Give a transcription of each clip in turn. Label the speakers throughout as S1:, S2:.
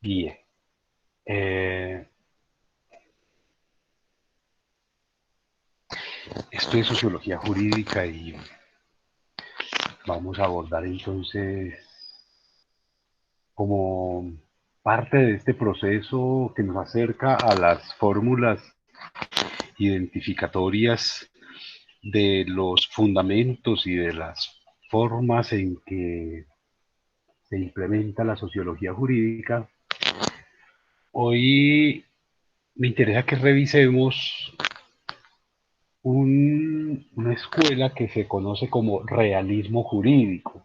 S1: guíe. Eh, Esto es sociología jurídica y vamos a abordar entonces como parte de este proceso que nos acerca a las fórmulas identificatorias de los fundamentos y de las formas en que se implementa la sociología jurídica. Hoy me interesa que revisemos una escuela que se conoce como realismo jurídico,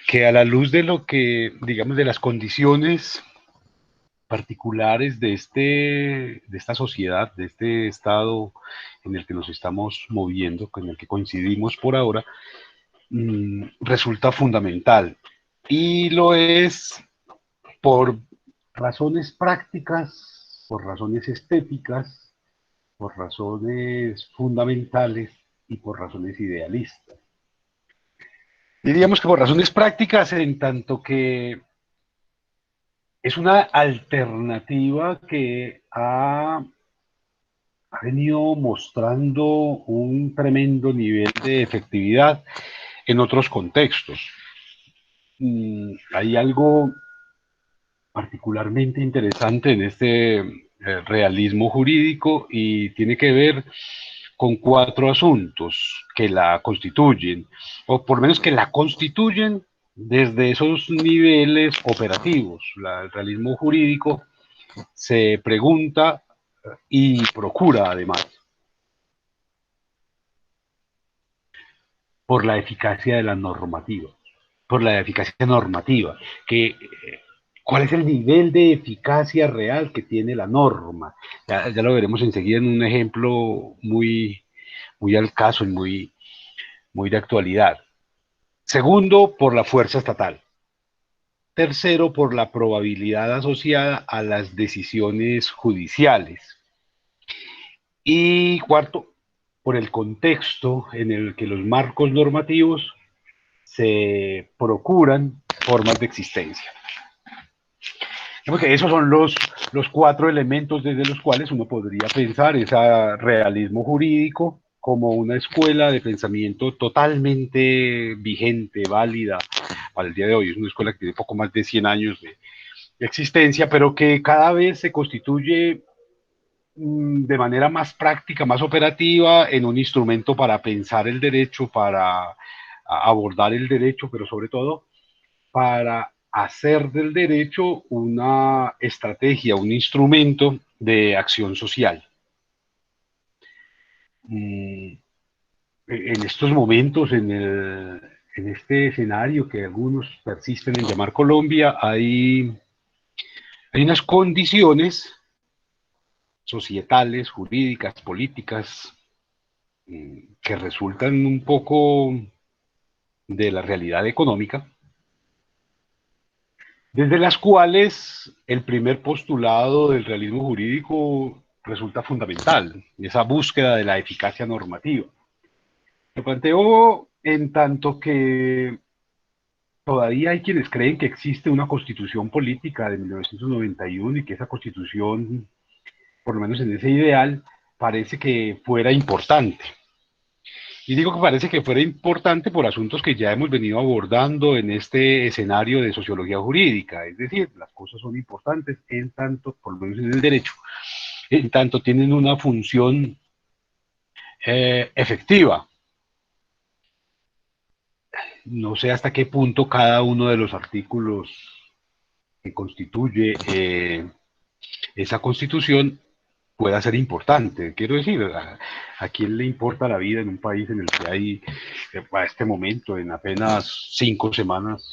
S1: que a la luz de lo que, digamos, de las condiciones particulares de esta sociedad, de este estado en el que nos estamos moviendo, con el que coincidimos por ahora, resulta fundamental. Y lo es por razones prácticas, por razones estéticas, por razones fundamentales y por razones idealistas. Diríamos que por razones prácticas, en tanto que es una alternativa que ha venido mostrando un tremendo nivel de efectividad en otros contextos. Hay algo particularmente interesante en este realismo jurídico y tiene que ver con cuatro asuntos que la constituyen, o por lo menos que la constituyen desde esos niveles operativos. El realismo jurídico se pregunta y procura además por la eficacia de la normativa, por la eficacia normativa, que cuál es el nivel de eficacia real que tiene la norma. Ya lo veremos enseguida en un ejemplo muy al caso y muy de actualidad. Segundo, por la fuerza estatal. Tercero, por la probabilidad asociada a las decisiones judiciales. Y cuarto, por el contexto en el que los marcos normativos se procuran formas de existencia. Porque esos son los cuatro elementos desde los cuales uno podría pensar ese realismo jurídico como una escuela de pensamiento totalmente vigente, válida para el día de hoy. Es una escuela que tiene poco más de 100 años de existencia, pero que cada vez se constituye de manera más práctica, más operativa, en un instrumento para pensar el derecho, para abordar el derecho, pero sobre todo para hacer del derecho una estrategia, un instrumento de acción social. En estos momentos, en este escenario que algunos persisten en llamar Colombia, hay unas condiciones societales, jurídicas, políticas, que resultan un poco de la realidad económica, desde las cuales el primer postulado del realismo jurídico resulta fundamental, esa búsqueda de la eficacia normativa. Lo planteo en tanto que todavía hay quienes creen que existe una constitución política de 1991 y que esa constitución, por lo menos en ese ideal, parece que fuera importante. Y digo que parece que fuera importante por asuntos que ya hemos venido abordando en este escenario de sociología jurídica, es decir, las cosas son importantes en tanto, por lo menos en el derecho, en tanto tienen una función efectiva. No sé hasta qué punto cada uno de los artículos que constituye esa constitución pueda ser importante. Quiero decir, a quién le importa la vida en un país en el que hay, a este momento, en apenas 5 semanas,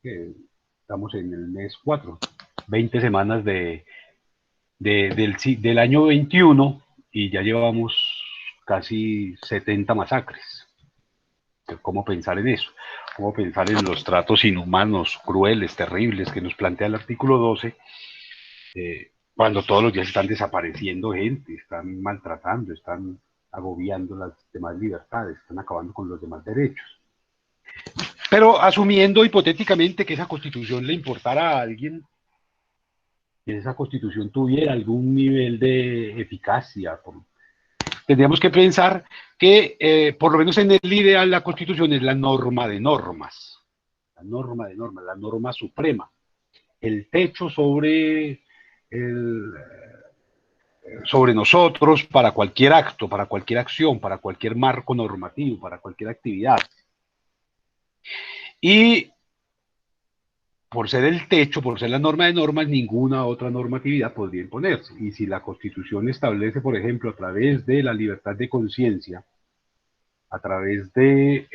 S1: estamos en el mes 4, 20 semanas del año 21 y ya llevamos casi 70 masacres. ¿Cómo pensar en eso? ¿Cómo pensar en los tratos inhumanos, crueles, terribles que nos plantea el artículo 12? Cuando todos los días están desapareciendo gente, están maltratando, están agobiando las demás libertades, están acabando con los demás derechos. Pero asumiendo hipotéticamente que esa constitución le importara a alguien, que esa constitución tuviera algún nivel de eficacia. Tendríamos que pensar que, por lo menos en el ideal, la constitución es la norma de normas, la norma suprema, el techo sobre nosotros para cualquier acto, para cualquier acción, para cualquier marco normativo, para cualquier actividad. Y por ser el techo, por ser la norma de normas, ninguna otra normatividad podría imponerse. Y si la Constitución establece, por ejemplo, a través de la libertad de conciencia, a través de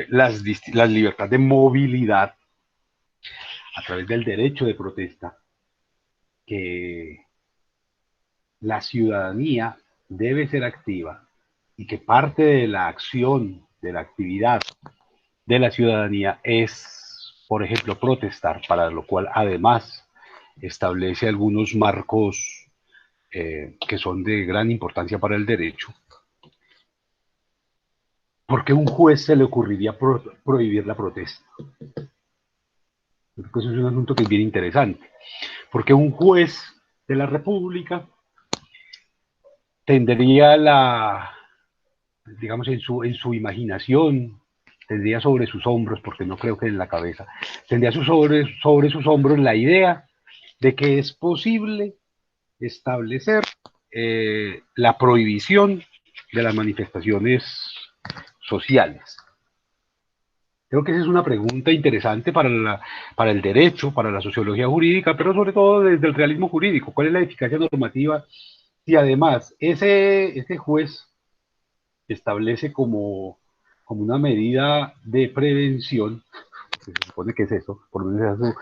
S1: la libertad de movilidad, a través del derecho de protesta, que la ciudadanía debe ser activa y que parte de la acción, de la actividad de la ciudadanía es, por ejemplo, protestar, para lo cual además establece algunos marcos que son de gran importancia para el derecho. ¿Por qué a un juez se le ocurriría prohibir la protesta? Creo que eso es un asunto que es bien interesante. Porque un juez de la República tendría digamos, en su imaginación, tendría sobre sus hombros, porque no creo que en la cabeza, tendría sobre sus hombros la idea de que es posible establecer la prohibición de las manifestaciones sociales. Creo que esa es una pregunta interesante para el derecho, para la sociología jurídica, pero sobre todo desde el realismo jurídico. ¿Cuál es la eficacia normativa si además ese juez establece como una medida de prevención, que se supone que es eso, por lo menos es su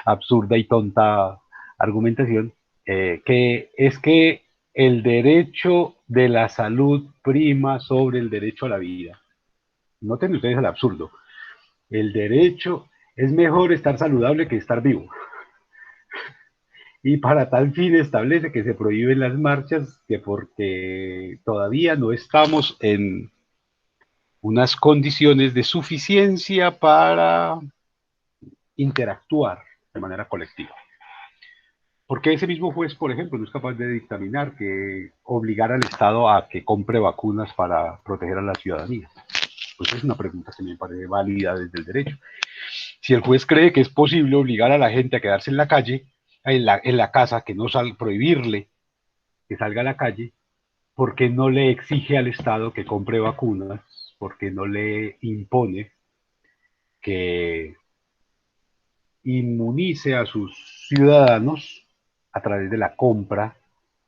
S1: absurda y tonta argumentación, que es que el derecho de la salud prima sobre el derecho a la vida? Noten ustedes el absurdo. El derecho es mejor estar saludable que estar vivo. Y para tal fin establece que se prohíben las marchas, que porque todavía no estamos en unas condiciones de suficiencia para interactuar de manera colectiva. Porque ese mismo juez, por ejemplo, no es capaz de dictaminar que obligar al Estado a que compre vacunas para proteger a la ciudadanía? Pues es una pregunta que me parece válida desde el derecho. Si el juez cree que es posible obligar a la gente a quedarse en la calle, en la casa, que no prohibirle que salga a la calle, ¿por qué no le exige al Estado que compre vacunas? ¿Por qué no le impone que inmunice a sus ciudadanos a través de la compra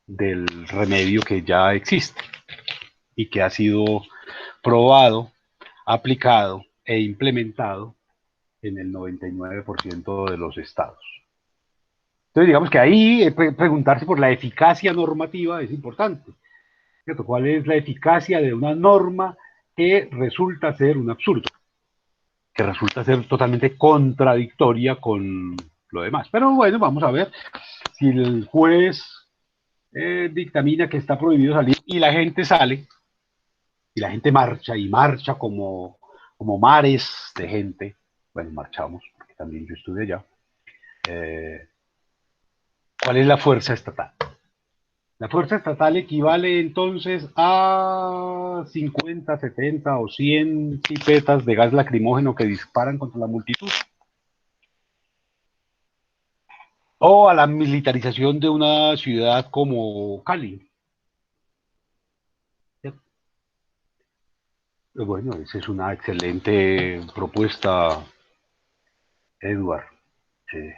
S1: del remedio que ya existe y que ha sido probado, aplicado e implementado en el 99% de los estados? Entonces, digamos que ahí preguntarse por la eficacia normativa es importante, ¿cierto? ¿Cuál es la eficacia de una norma que resulta ser un absurdo, que resulta ser totalmente contradictoria con lo demás? Pero bueno, vamos a ver si el juez dictamina que está prohibido salir y la gente sale, y la gente marcha y marcha como mares de gente. Bueno, marchamos, porque también yo estuve allá. ¿Cuál es la fuerza estatal? La fuerza estatal equivale entonces a 50, 70 o 100 pipetas de gas lacrimógeno que disparan contra la multitud. O a la militarización de una ciudad como Cali. Bueno, esa es una excelente propuesta, Edward. Eh,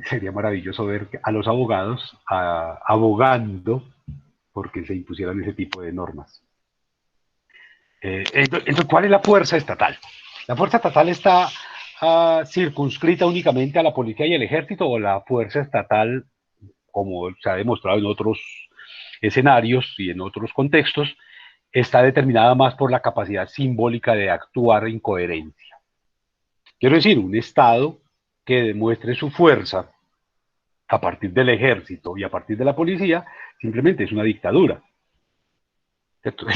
S1: Sería maravilloso ver a los abogados abogando porque se impusieran ese tipo de normas. Entonces, ¿cuál es la fuerza estatal? ¿La fuerza estatal está circunscrita únicamente a la policía y el ejército, o la fuerza estatal, como se ha demostrado en otros escenarios y en otros contextos, está determinada más por la capacidad simbólica de actuar en coherencia? Quiero decir, un Estado que demuestre su fuerza a partir del ejército y a partir de la policía, simplemente es una dictadura.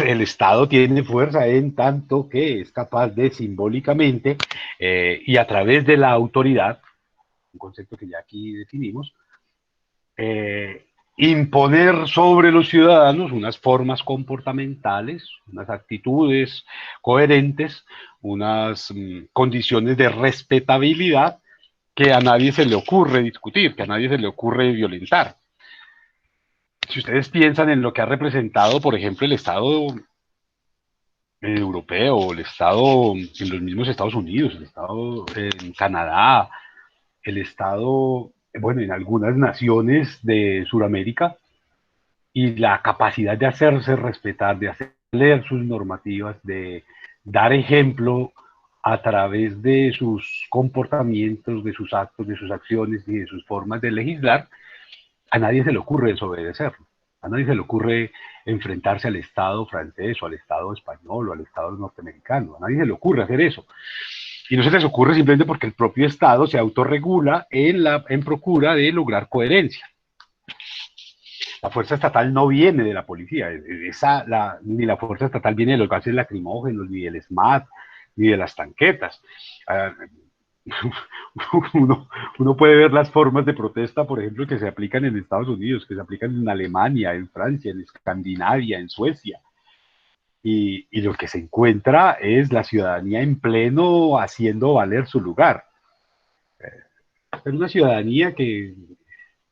S1: El Estado tiene fuerza en tanto que es capaz de simbólicamente y a través de la autoridad, un concepto que ya aquí definimos, imponer sobre los ciudadanos unas formas comportamentales, unas actitudes coherentes, unas condiciones de respetabilidad que a nadie se le ocurre discutir, que a nadie se le ocurre violentar. Si ustedes piensan en lo que ha representado, por ejemplo, el Estado europeo, el Estado en los mismos Estados Unidos, el Estado en Canadá, el Estado, bueno, en algunas naciones de Sudamérica, y la capacidad de hacerse respetar, de hacer leer sus normativas, de dar ejemplo a través de sus comportamientos, de sus actos, de sus acciones y de sus formas de legislar, a nadie se le ocurre desobedecerlo. A nadie se le ocurre enfrentarse al Estado francés o al Estado español o al Estado norteamericano. A nadie se le ocurre hacer eso. Y no se les ocurre simplemente porque el propio Estado se autorregula en procura de lograr coherencia. La fuerza estatal no viene de la policía, ni la fuerza estatal viene de los gases lacrimógenos, ni del SMAT, ni de las tanquetas. Uno puede ver las formas de protesta, por ejemplo, que se aplican en Estados Unidos, que se aplican en Alemania, en Francia, en Escandinavia, en Suecia. Y lo que se encuentra es la ciudadanía en pleno haciendo valer su lugar. Es una ciudadanía que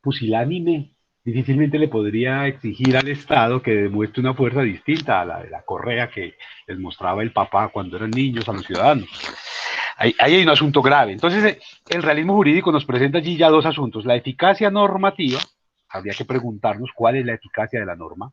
S1: pusilánime difícilmente le podría exigir al Estado que demuestre una fuerza distinta a la de la correa que les mostraba el papá cuando eran niños a los ciudadanos. Ahí hay un asunto grave. Entonces, el realismo jurídico nos presenta allí ya dos asuntos. La eficacia normativa, habría que preguntarnos cuál es la eficacia de la norma,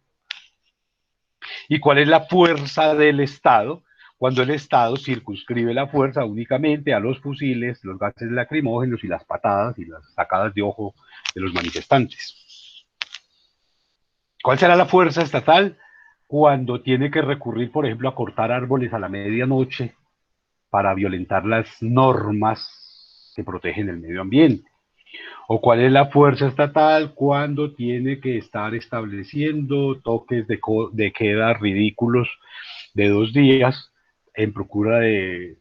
S1: y cuál es la fuerza del Estado, cuando el Estado circunscribe la fuerza únicamente a los fusiles, los gases lacrimógenos y las patadas y las sacadas de ojo de los manifestantes. ¿Cuál será la fuerza estatal cuando tiene que recurrir, por ejemplo, a cortar árboles a la medianoche para violentar las normas que protegen el medio ambiente? ¿O cuál es la fuerza estatal cuando tiene que estar estableciendo toques de queda ridículos de 2 días en procura de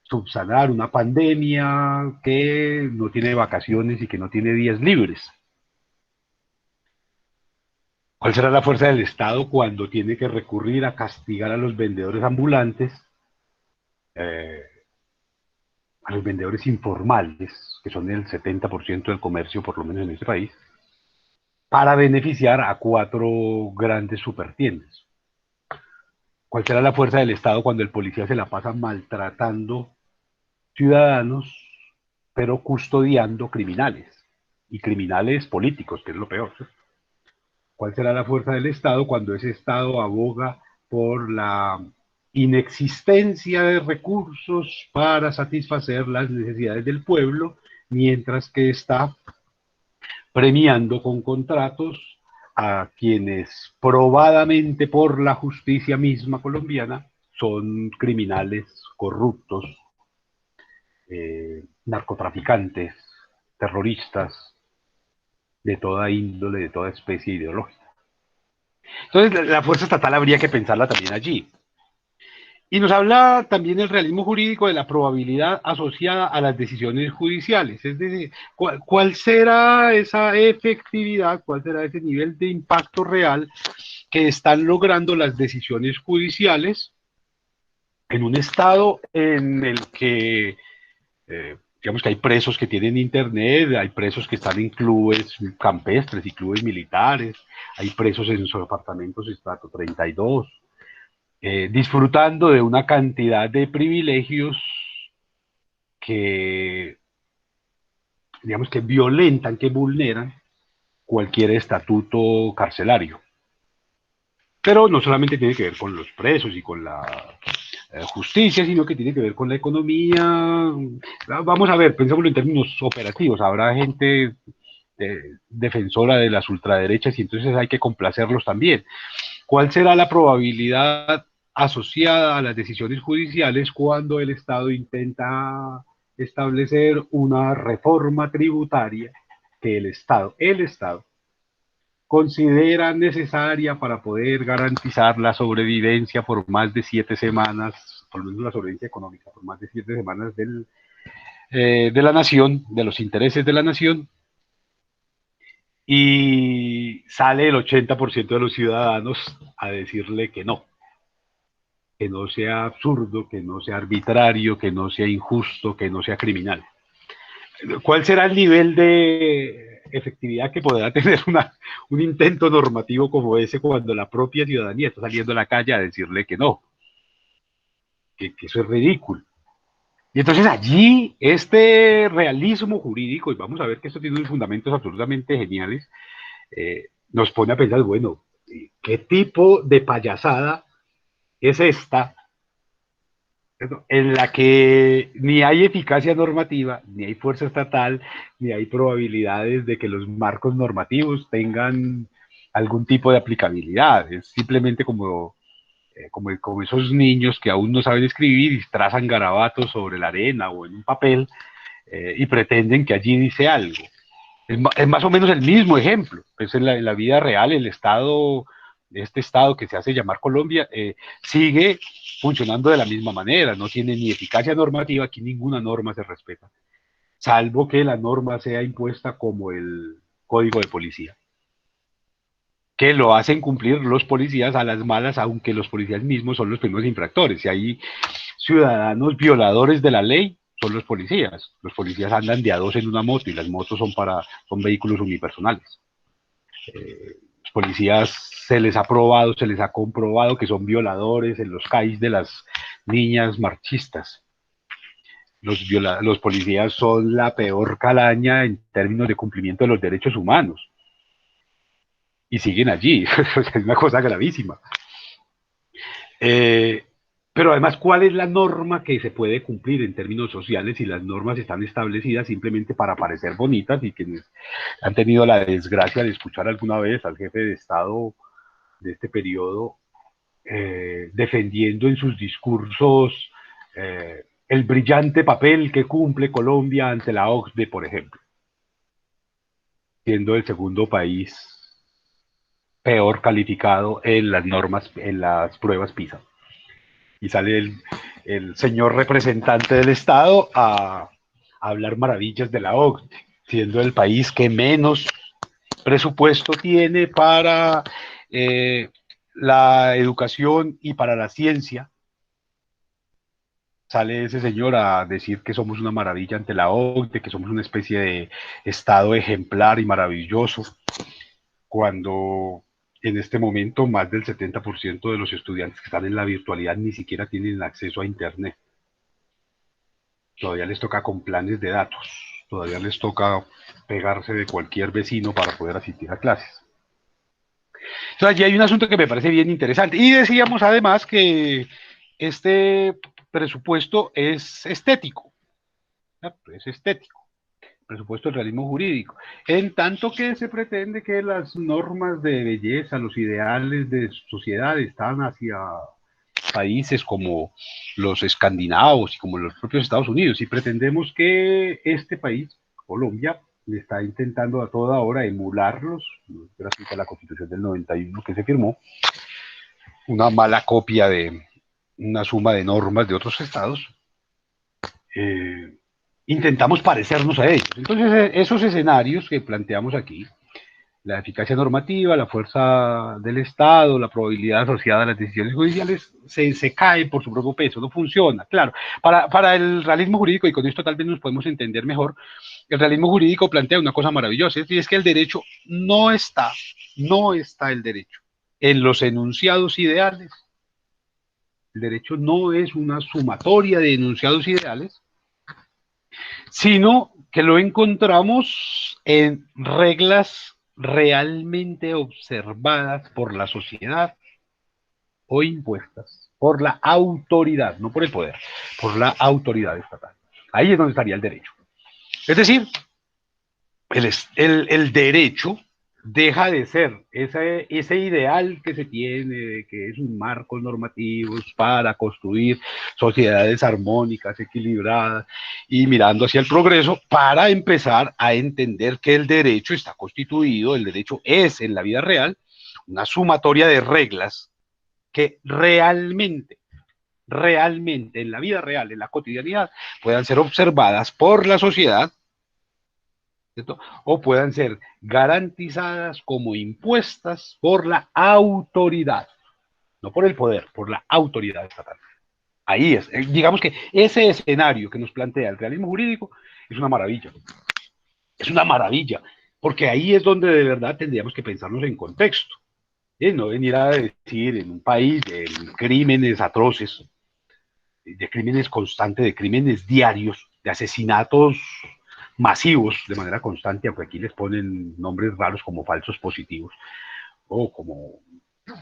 S1: subsanar una pandemia que no tiene vacaciones y que no tiene días libres? ¿Cuál será la fuerza del Estado cuando tiene que recurrir a castigar a los vendedores ambulantes, eh, a los vendedores informales, que son el 70% del comercio, por lo menos en este país, para beneficiar a 4 grandes supertiendas? ¿Cuál será la fuerza del Estado cuando el policía se la pasa maltratando ciudadanos, pero custodiando criminales? Y criminales políticos, que es lo peor, ¿sí? ¿Cuál será la fuerza del Estado cuando ese Estado aboga por la inexistencia de recursos para satisfacer las necesidades del pueblo, mientras que está premiando con contratos a quienes probadamente por la justicia misma colombiana son criminales, corruptos, narcotraficantes, terroristas, de toda índole, de toda especie ideológica? Entonces, la fuerza estatal habría que pensarla también allí. Y nos habla también el realismo jurídico de la probabilidad asociada a las decisiones judiciales, es decir, ¿cuál será esa efectividad, cuál será ese nivel de impacto real que están logrando las decisiones judiciales en un estado en el que, digamos que hay presos que tienen internet, hay presos que están en clubes campestres y clubes militares, hay presos en sus apartamentos estrato 32, disfrutando de una cantidad de privilegios que, digamos, que violentan, que vulneran cualquier estatuto carcelario. Pero no solamente tiene que ver con los presos y con la justicia, sino que tiene que ver con la economía. Vamos a ver, pensémoslo en términos operativos. Habrá gente defensora de las ultraderechas y entonces hay que complacerlos también. ¿Cuál será la probabilidad asociada a las decisiones judiciales cuando el Estado intenta establecer una reforma tributaria que el Estado considera necesaria para poder garantizar la sobrevivencia por más de 7 semanas, por lo menos la sobrevivencia económica, por más de 7 semanas de la nación, de los intereses de la nación? y sale el 80% de los ciudadanos a decirle que no sea absurdo, que no sea arbitrario, que no sea injusto, que no sea criminal. ¿Cuál será el nivel de efectividad que podrá tener un intento normativo como ese cuando la propia ciudadanía está saliendo a la calle a decirle que no, que eso es ridículo? Y entonces allí este realismo jurídico, y vamos a ver que esto tiene unos fundamentos absolutamente geniales, nos pone a pensar, bueno, ¿qué tipo de payasada es esta en la que ni hay eficacia normativa, ni hay fuerza estatal, ni hay probabilidades de que los marcos normativos tengan algún tipo de aplicabilidad? Es simplemente como esos niños que aún no saben escribir y trazan garabatos sobre la arena o en un papel y pretenden que allí dice algo. Es más o menos el mismo ejemplo. Pues en la vida real, el Estado, este Estado que se hace llamar Colombia, sigue funcionando de la misma manera. No tiene ni eficacia normativa, aquí ninguna norma se respeta, salvo que la norma sea impuesta como el código de policía, que lo hacen cumplir los policías a las malas, aunque los policías mismos son los primeros infractores. Si hay ciudadanos violadores de la ley, son los policías. Los policías andan de a dos en una moto y las motos son vehículos unipersonales. Los policías se les ha probado, se les ha comprobado que son violadores en los CAIs de las niñas marchistas. Los policías son la peor calaña en términos de cumplimiento de los derechos humanos y siguen allí. Es una cosa gravísima. Eh, pero además, ¿cuál es la norma que se puede cumplir en términos sociales si las normas están establecidas simplemente para parecer bonitas? Y quienes han tenido la desgracia de escuchar alguna vez al jefe de Estado de este periodo defendiendo en sus discursos el brillante papel que cumple Colombia ante la OCDE, por ejemplo, siendo el segundo país peor calificado en las normas, en las pruebas PISA. Y sale el señor representante del Estado a hablar maravillas de la OCDE, siendo el país que menos presupuesto tiene para la educación y para la ciencia. Sale ese señor a decir que somos una maravilla ante la OCDE, que somos una especie de Estado ejemplar y maravilloso, cuando en este momento más del 70% de los estudiantes que están en la virtualidad ni siquiera tienen acceso a Internet. Todavía les toca con planes de datos, todavía les toca pegarse de cualquier vecino para poder asistir a clases. Entonces allí hay un asunto que me parece bien interesante. Y decíamos además que este presupuesto es estético, ¿no? Es estético, presupuesto del realismo jurídico, en tanto que se pretende que las normas de belleza, los ideales de sociedad están hacia países como los escandinavos y como los propios Estados Unidos, y pretendemos que este país, Colombia, está intentando a toda hora emularlos, gracias a la Constitución del 91 que se firmó, una mala copia de una suma de normas de otros estados, eh, intentamos parecernos a ellos. Entonces, esos escenarios que planteamos aquí, la eficacia normativa, la fuerza del Estado, la probabilidad asociada a las decisiones judiciales, se cae por su propio peso, no funciona. Claro, para el realismo jurídico, y con esto tal vez nos podemos entender mejor, el realismo jurídico plantea una cosa maravillosa, y es que el derecho no está el derecho en los enunciados ideales. El derecho no es una sumatoria de enunciados ideales, sino que lo encontramos en reglas realmente observadas por la sociedad o impuestas por la autoridad, no por el poder, por la autoridad estatal. Ahí es donde estaría el derecho. Es decir, el derecho deja de ser ese ideal que se tiene de que es un marco normativo para construir sociedades armónicas, equilibradas y mirando hacia el progreso, para empezar a entender que el derecho está constituido, el derecho es en la vida real una sumatoria de reglas que realmente en la vida real, en la cotidianidad, puedan ser observadas por la sociedad ¿cierto? O puedan ser garantizadas como impuestas por la autoridad, no por el poder, por la autoridad estatal. Ahí es, digamos que ese escenario que nos plantea el realismo jurídico es una maravilla. Es una maravilla, porque ahí es donde de verdad tendríamos que pensarnos en contexto. No venir a decir en un país de crímenes atroces, de crímenes constantes, de crímenes diarios, de asesinatos masivos de manera constante, aunque aquí les ponen nombres raros como falsos positivos o como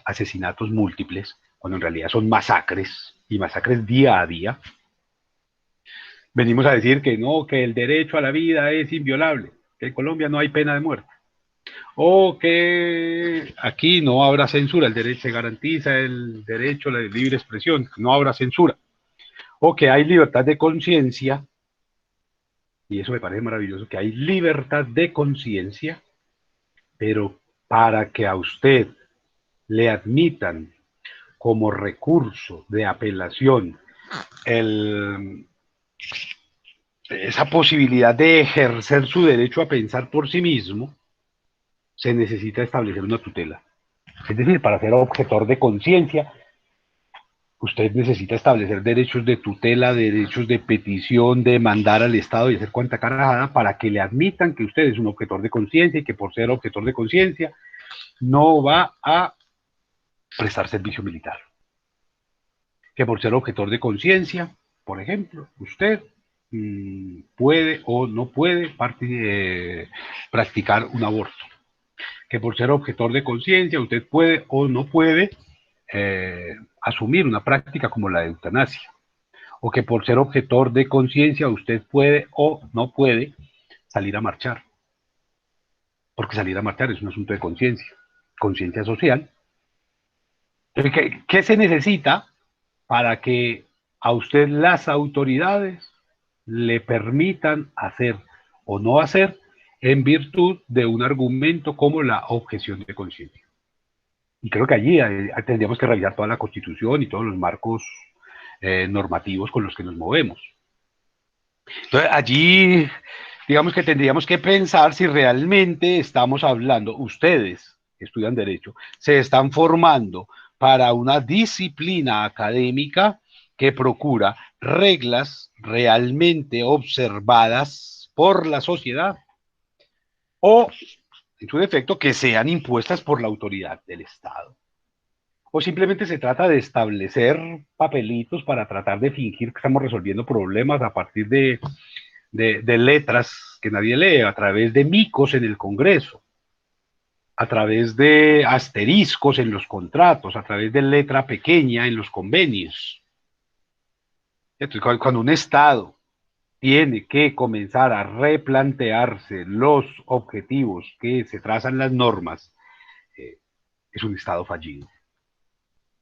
S1: asesinatos múltiples, cuando en realidad son masacres y masacres día a día. Venimos a decir que no, que el derecho a la vida es inviolable, que en Colombia no hay pena de muerte, o que aquí no habrá censura, el derecho se garantiza el derecho a la libre expresión, no habrá censura, o que hay libertad de conciencia, y eso me parece maravilloso, que hay libertad de conciencia, pero para que a usted le admitan como recurso de apelación el, esa posibilidad de ejercer su derecho a pensar por sí mismo, se necesita establecer una tutela. Es decir, para ser objetor de conciencia, usted necesita establecer derechos de tutela, derechos de petición, de mandar al Estado y hacer cuanta carajada para que le admitan que usted es un objetor de conciencia y que por ser objetor de conciencia no va a prestar servicio militar. Que por ser objetor de conciencia, por ejemplo, usted puede o no puede practicar un aborto. Que por ser objetor de conciencia, usted puede o no puede asumir una práctica como la eutanasia. O que por ser objetor de conciencia, usted puede o no puede salir a marchar. Porque salir a marchar es un asunto de conciencia social. ¿Qué se necesita para que a usted las autoridades le permitan hacer o no hacer en virtud de un argumento como la objeción de conciencia? Y creo que allí tendríamos que revisar toda la Constitución y todos los marcos normativos con los que nos movemos. Entonces, allí, digamos que tendríamos que pensar si realmente estamos hablando, ustedes que estudian Derecho, se están formando para una disciplina académica que procura reglas realmente observadas por la sociedad o, en su defecto, que sean impuestas por la autoridad del Estado. O simplemente se trata de establecer papelitos para tratar de fingir que estamos resolviendo problemas a partir de letras que nadie lee, a través de micos en el Congreso, a través de asteriscos en los contratos, a través de letra pequeña en los convenios. Entonces, cuando un Estado tiene que comenzar a replantearse los objetivos que se trazan las normas, es un Estado fallido.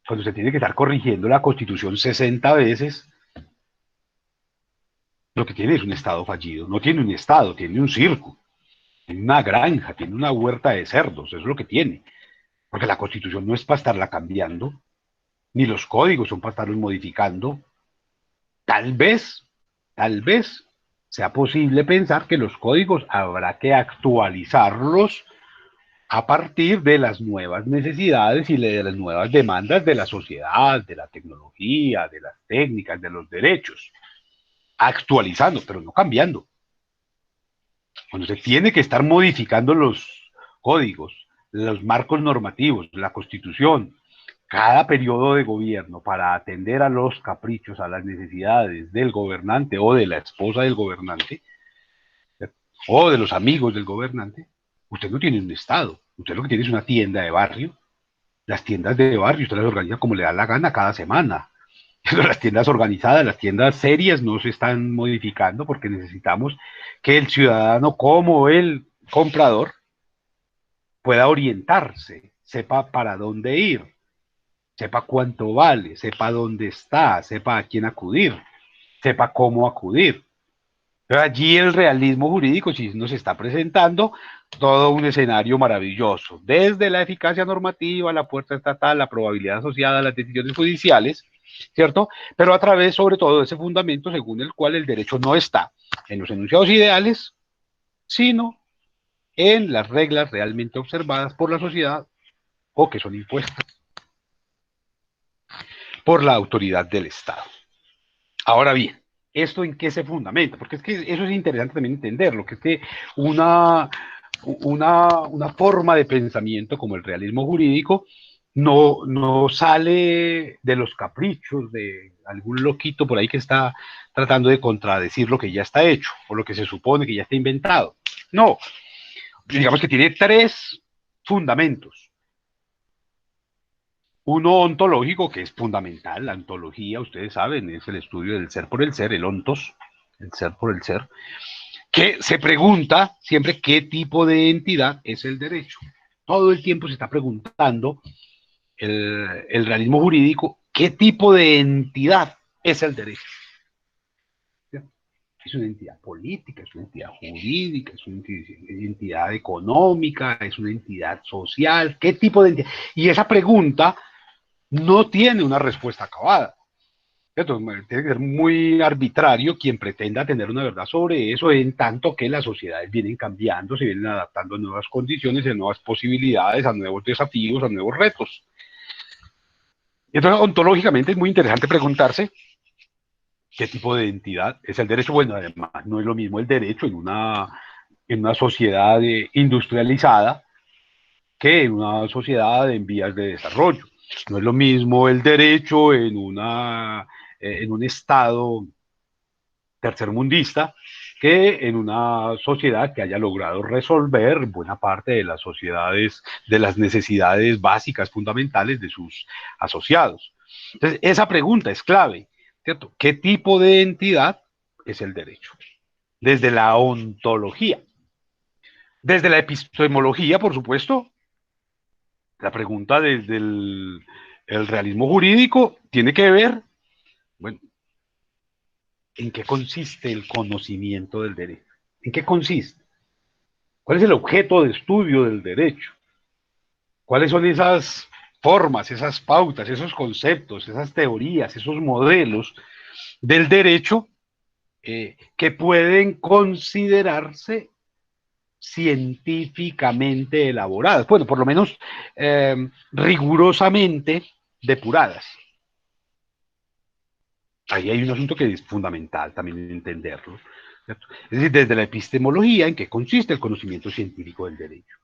S1: Cuando se tiene que estar corrigiendo la Constitución 60 veces, lo que tiene es un Estado fallido. No tiene un Estado, tiene un circo, tiene una granja, tiene una huerta de cerdos, eso es lo que tiene. Porque la Constitución no es para estarla cambiando, ni los códigos son para estarlos modificando. Tal vez, tal vez sea posible pensar que los códigos habrá que actualizarlos a partir de las nuevas necesidades y de las nuevas demandas de la sociedad, de la tecnología, de las técnicas, de los derechos. Actualizando, pero no cambiando. Cuando se tiene que estar modificando los códigos, los marcos normativos, la Constitución, cada periodo de gobierno para atender a los caprichos, a las necesidades del gobernante o de la esposa del gobernante o de los amigos del gobernante, usted no tiene un Estado, usted lo que tiene es una tienda de barrio. Las tiendas de barrio usted las organiza como le da la gana cada semana. Pero las tiendas organizadas, las tiendas serias no se están modificando porque necesitamos que el ciudadano como el comprador pueda orientarse, sepa para dónde ir, sepa cuánto vale, sepa dónde está, sepa a quién acudir, sepa cómo acudir. Pero allí el realismo jurídico sí nos está presentando todo un escenario maravilloso, desde la eficacia normativa, la fuerza estatal, la probabilidad asociada a las decisiones judiciales, ¿cierto? Pero a través, sobre todo, de ese fundamento según el cual el derecho no está en los enunciados ideales, sino en las reglas realmente observadas por la sociedad o que son impuestas por la autoridad del Estado. Ahora bien, ¿esto en qué se fundamenta? Porque es que eso es interesante también entenderlo, que es que una forma de pensamiento como el realismo jurídico no sale de los caprichos de algún loquito por ahí que está tratando de contradecir lo que ya está hecho o lo que se supone que ya está inventado. No, digamos que tiene tres fundamentos. Uno ontológico, que es fundamental, la ontología, ustedes saben, es el estudio del ser por el ser, el ontos, el ser por el ser, que se pregunta siempre qué tipo de entidad es el derecho. Todo el tiempo se está preguntando el realismo jurídico qué tipo de entidad es el derecho. Es una entidad política, es una entidad jurídica, es una entidad económica, es una entidad social, ¿qué tipo de entidad? Y esa pregunta no tiene una respuesta acabada. ¿Cierto? Tiene que ser muy arbitrario quien pretenda tener una verdad sobre eso, en tanto que las sociedades vienen cambiando, se vienen adaptando a nuevas condiciones, a nuevas posibilidades, a nuevos desafíos, a nuevos retos. Entonces, ontológicamente es muy interesante preguntarse qué tipo de entidad es el derecho. Bueno, además, no es lo mismo el derecho en una sociedad industrializada que en una sociedad en vías de desarrollo. No es lo mismo el derecho en un estado tercermundista que en una sociedad que haya logrado resolver buena parte de las sociedades, de las necesidades básicas fundamentales de sus asociados. Entonces, esa pregunta es clave, ¿cierto? ¿Qué tipo de entidad es el derecho? Desde la ontología. Desde la epistemología, por supuesto, la pregunta desde el realismo jurídico tiene que ver, bueno, ¿en qué consiste el conocimiento del derecho? ¿En qué consiste? ¿Cuál es el objeto de estudio del derecho? ¿Cuáles son esas formas, esas pautas, esos conceptos, esas teorías, esos modelos del derecho que pueden considerarse científicamente elaboradas? Bueno, por lo menos rigurosamente depuradas. Ahí hay un asunto que es fundamental también entenderlo, ¿cierto? Es decir, desde la epistemología, ¿en qué consiste el conocimiento científico del derecho?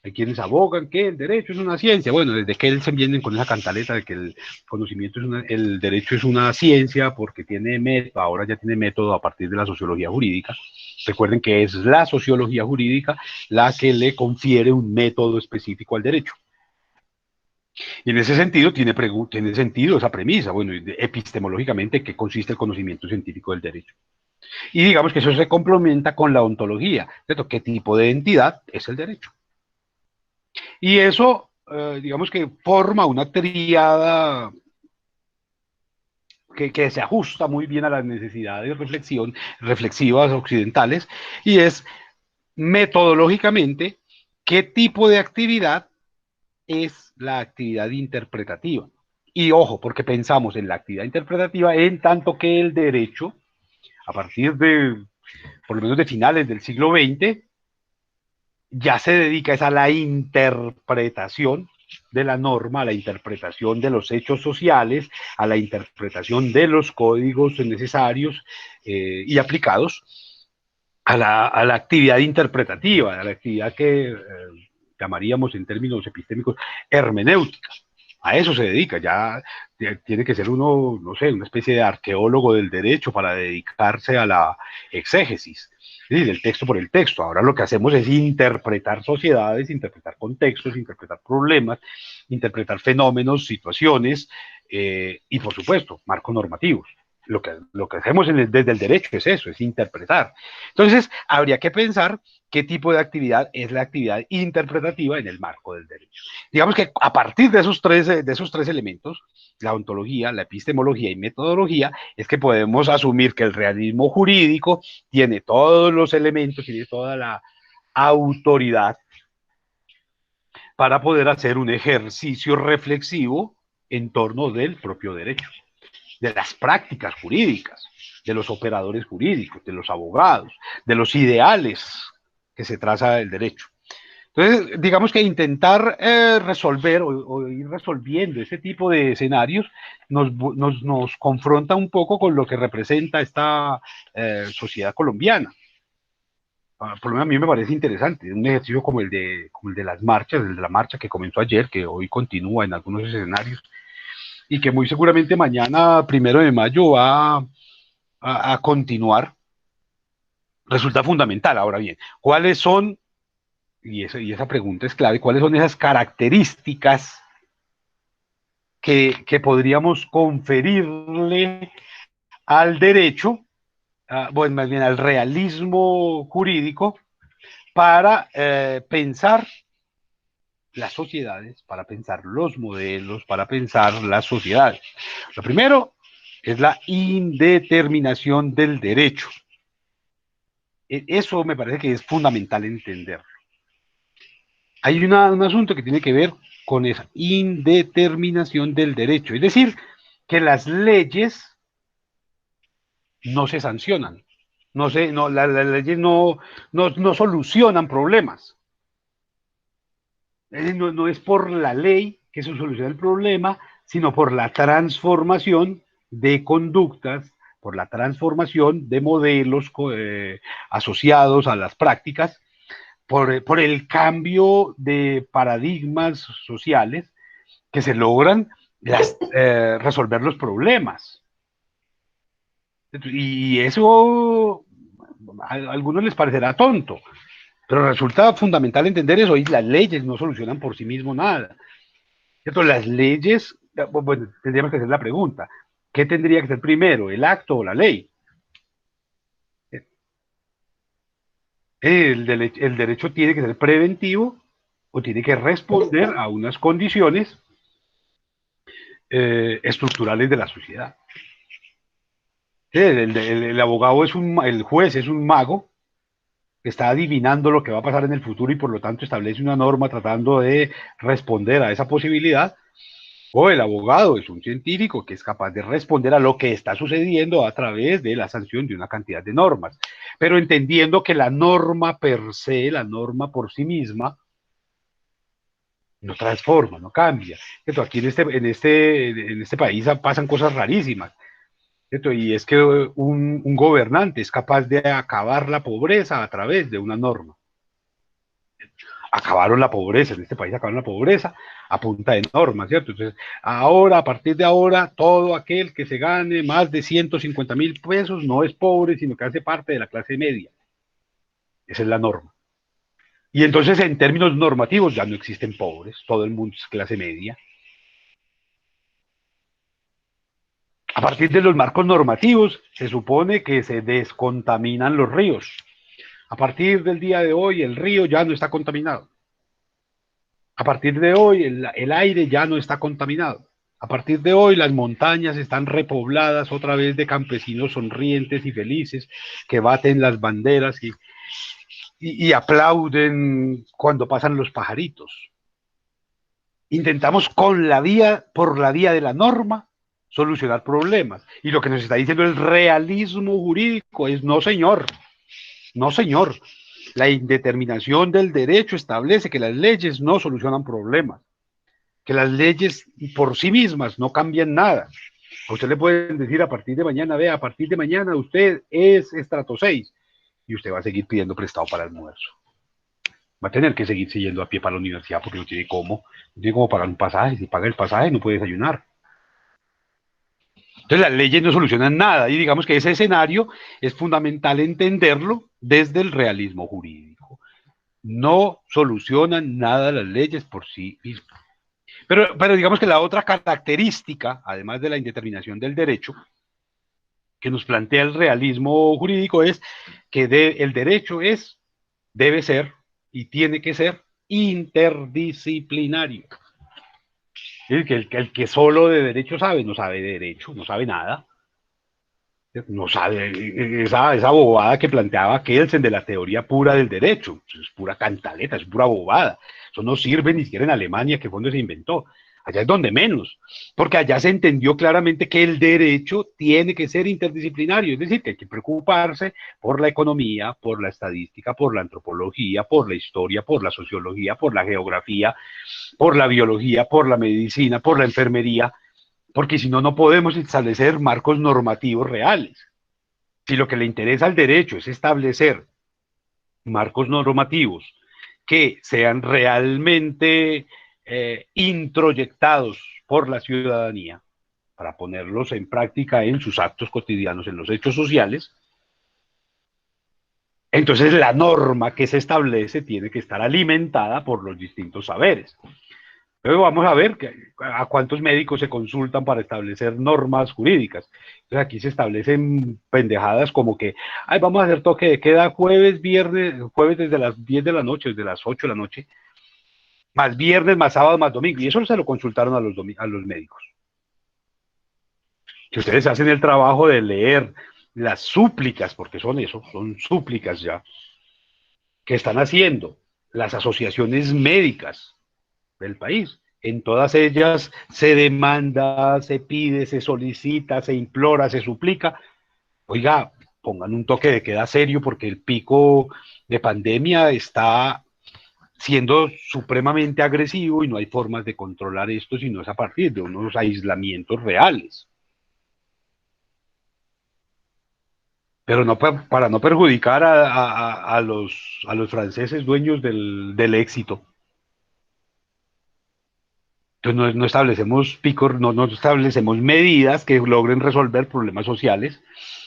S1: Hay quienes abogan que el derecho es una ciencia. Bueno, desde que él se vienen con esa cantaleta de que el conocimiento es el derecho es una ciencia porque tiene método, ahora ya tiene método a partir de la sociología jurídica. Recuerden que es la sociología jurídica la que le confiere un método específico al derecho. Y en ese sentido tiene sentido esa premisa, bueno, epistemológicamente, ¿qué consiste el conocimiento científico del derecho? Y digamos que eso se complementa con la ontología, ¿cierto? ¿Qué tipo de entidad es el derecho? Y eso, digamos que forma una triada que se ajusta muy bien a las necesidades reflexivas occidentales, y es metodológicamente qué tipo de actividad es la actividad interpretativa. Y ojo, porque pensamos en la actividad interpretativa en tanto que el derecho, a partir de, por lo menos de finales del siglo XX, ya se dedica a la interpretación de la norma, a la interpretación de los hechos sociales, a la interpretación de los códigos necesarios y aplicados a la actividad interpretativa, a la actividad que llamaríamos en términos epistémicos hermenéutica. A eso se dedica, ya tiene que ser uno, no sé, una especie de arqueólogo del derecho para dedicarse a la exégesis, ¿sí? Del texto por el texto. Ahora lo que hacemos es interpretar sociedades, interpretar contextos, interpretar problemas, interpretar fenómenos, situaciones y, por supuesto, marcos normativos. Lo que hacemos desde el derecho es eso, es interpretar. Entonces, habría que pensar qué tipo de actividad es la actividad interpretativa en el marco del derecho. Digamos que a partir de esos tres elementos, la ontología, la epistemología y metodología, es que podemos asumir que el realismo jurídico tiene todos los elementos, tiene toda la autoridad para poder hacer un ejercicio reflexivo en torno del propio derecho, de las prácticas jurídicas, de los operadores jurídicos, de los abogados, de los ideales que se traza el derecho. Entonces, digamos que intentar resolver o ir resolviendo ese tipo de escenarios nos confronta un poco con lo que representa esta sociedad colombiana. Por lo menos a mí me parece interesante, un ejercicio como el de las marchas, el de la marcha que comenzó ayer, que hoy continúa en algunos escenarios, y que muy seguramente mañana, 1 de mayo, va a continuar, resulta fundamental. Ahora bien, ¿cuáles son, y esa pregunta es clave, cuáles son esas características que podríamos conferirle al derecho, bueno, más bien al realismo jurídico, para pensar las sociedades, para pensar los modelos, para pensar las sociedades? Lo primero es la indeterminación del derecho. Eso me parece que es fundamental entender. Hay un asunto que tiene que ver con esa indeterminación del derecho, es decir, que las leyes no se sancionan, las leyes no solucionan problemas. No es por la ley que se soluciona el problema, sino por la transformación de conductas, por la transformación de modelos asociados a las prácticas, por el cambio de paradigmas sociales que se logran resolver los problemas. Y eso a algunos les parecerá tonto, pero resulta fundamental entender eso. Y las leyes no solucionan por sí mismos nada. ¿Cierto? Las leyes, bueno, tendríamos que hacer la pregunta, ¿qué tendría que ser primero, el acto o la ley? El derecho tiene que ser preventivo o tiene que responder a unas condiciones estructurales de la sociedad. El abogado el juez es un mago que está adivinando lo que va a pasar en el futuro y por lo tanto establece una norma tratando de responder a esa posibilidad. O el abogado es un científico que es capaz de responder a lo que está sucediendo a través de la sanción de una cantidad de normas, pero entendiendo que la norma per se, la norma por sí misma, no transforma, no cambia. Esto aquí en este país pasan cosas rarísimas. ¿Cierto? Y es que un gobernante es capaz de acabar la pobreza a través de una norma. Acabaron la pobreza, en este país acabaron la pobreza a punta de normas, ¿cierto? Entonces, ahora, a partir de ahora, todo aquel que se gane más de 150.000 pesos no es pobre, sino que hace parte de la clase media. Esa es la norma. Y entonces, en términos normativos, ya no existen pobres, todo el mundo es clase media. A partir de los marcos normativos, se supone que se descontaminan los ríos. A partir del día de hoy, el río ya no está contaminado. A partir de hoy, el aire ya no está contaminado. A partir de hoy, las montañas están repobladas otra vez de campesinos sonrientes y felices que baten las banderas y aplauden cuando pasan los pajaritos. Intentamos por la vía de la norma, solucionar problemas. Y lo que nos está diciendo el realismo jurídico es: no, señor, no, señor. La indeterminación del derecho establece que las leyes no solucionan problemas, que las leyes por sí mismas no cambian nada. A usted le pueden decir a partir de mañana, vea, a partir de mañana usted es estrato 6 y usted va a seguir pidiendo prestado para el almuerzo. Va a tener que seguir yendo a pie para la universidad porque no tiene cómo pagar un pasaje. Si paga el pasaje no puede desayunar. Entonces las leyes no solucionan nada y digamos que ese escenario es fundamental entenderlo desde el realismo jurídico. No solucionan nada las leyes por sí mismas. Pero digamos que la otra característica, además de la indeterminación del derecho, que nos plantea el realismo jurídico es que el derecho debe ser y tiene que ser interdisciplinario. Es que el que solo de derecho sabe, no sabe de derecho, no sabe nada. No sabe esa bobada que planteaba Kelsen de la teoría pura del derecho. Es pura cantaleta, es pura bobada. Eso no sirve ni siquiera en Alemania, que fue donde se inventó. Allá es donde menos, porque allá se entendió claramente que el derecho tiene que ser interdisciplinario, es decir, que hay que preocuparse por la economía, por la estadística, por la antropología, por la historia, por la sociología, por la geografía, por la biología, por la medicina, por la enfermería, porque si no, no podemos establecer marcos normativos reales. Si lo que le interesa al derecho es establecer marcos normativos que sean realmente introyectados por la ciudadanía para ponerlos en práctica en sus actos cotidianos, en los hechos sociales, entonces la norma que se establece tiene que estar alimentada por los distintos saberes. Luego vamos a ver a cuántos médicos se consultan para establecer normas jurídicas. Entonces aquí se establecen pendejadas como que, ay, vamos a hacer toque de queda jueves, viernes, jueves desde las 10 de la noche, desde las 8 de la noche, más viernes, más sábado, más domingo. Y eso se lo consultaron a los médicos. Si ustedes hacen el trabajo de leer las súplicas, porque son eso, son súplicas ya, que están haciendo las asociaciones médicas del país. En todas ellas se demanda, se pide, se solicita, se implora, se suplica. Oiga, pongan un toque de queda serio porque el pico de pandemia está siendo supremamente agresivo y no hay formas de controlar esto si no es a partir de unos aislamientos reales. Pero no para no perjudicar a los franceses dueños del éxito. Entonces no establecemos picos, no establecemos medidas que logren resolver problemas sociales,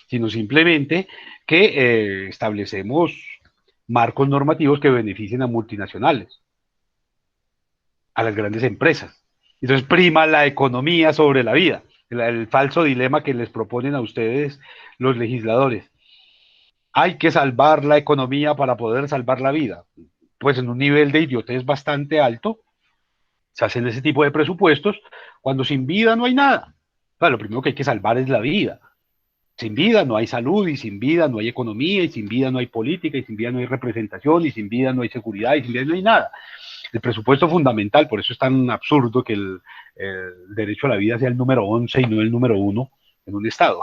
S1: sino simplemente que establecemos marcos normativos que beneficien a multinacionales, a las grandes empresas. Entonces prima la economía sobre la vida, el falso dilema que les proponen a ustedes los legisladores. Hay que salvar la economía para poder salvar la vida. Pues en un nivel de idiotez bastante alto, se hacen ese tipo de presupuestos cuando sin vida no hay nada. O sea, lo primero que hay que salvar es la vida. Sin vida no hay salud, y sin vida no hay economía, y sin vida no hay política, y sin vida no hay representación, y sin vida no hay seguridad, y sin vida no hay nada. El presupuesto fundamental, por eso es tan absurdo que el derecho a la vida sea el número 11 y no el número 1 en un Estado.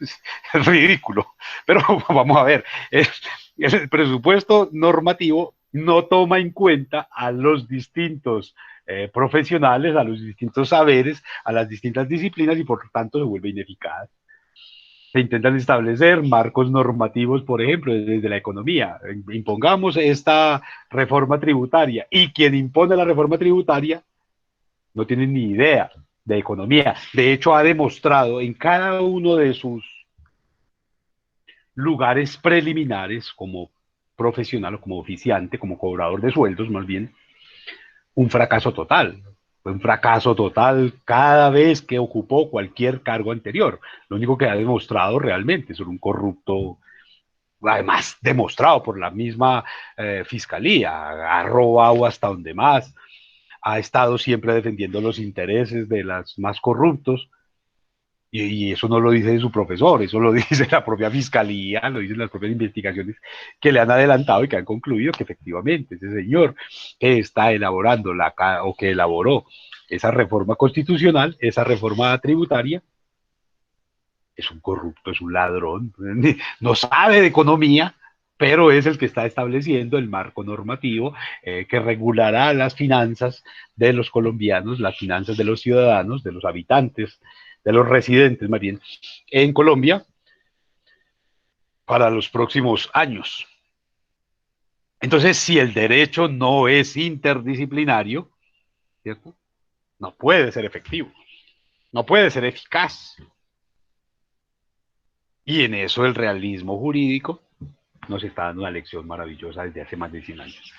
S1: Es ridículo. Pero vamos a ver, el presupuesto normativo no toma en cuenta a los distintos profesionales, a los distintos saberes, a las distintas disciplinas y por lo tanto se vuelve ineficaz. Se intentan establecer marcos normativos, por ejemplo, desde la economía. Impongamos esta reforma tributaria y quien impone la reforma tributaria no tiene ni idea de economía. De hecho, ha demostrado en cada uno de sus lugares preliminares como profesional o como oficiante, como cobrador de sueldos más bien, un fracaso total. Fue un fracaso total cada vez que ocupó cualquier cargo anterior. Lo único que ha demostrado realmente es un corrupto, además demostrado por la misma fiscalía, ha robado hasta donde más, ha estado siempre defendiendo los intereses de las más corruptos, y eso no lo dice su profesor, eso lo dice la propia fiscalía, lo dicen las propias investigaciones que le han adelantado y que han concluido que efectivamente ese señor que está elaborando o que elaboró esa reforma constitucional, esa reforma tributaria, es un corrupto, es un ladrón, no sabe de economía, pero es el que está estableciendo el marco normativo que regulará las finanzas de los colombianos, las finanzas de los ciudadanos, de los habitantes, de los residentes más bien, en Colombia para los próximos años. Entonces, si el derecho no es interdisciplinario, ¿cierto? No puede ser efectivo, no puede ser eficaz. Y en eso el realismo jurídico nos está dando una lección maravillosa desde hace más de 100 años.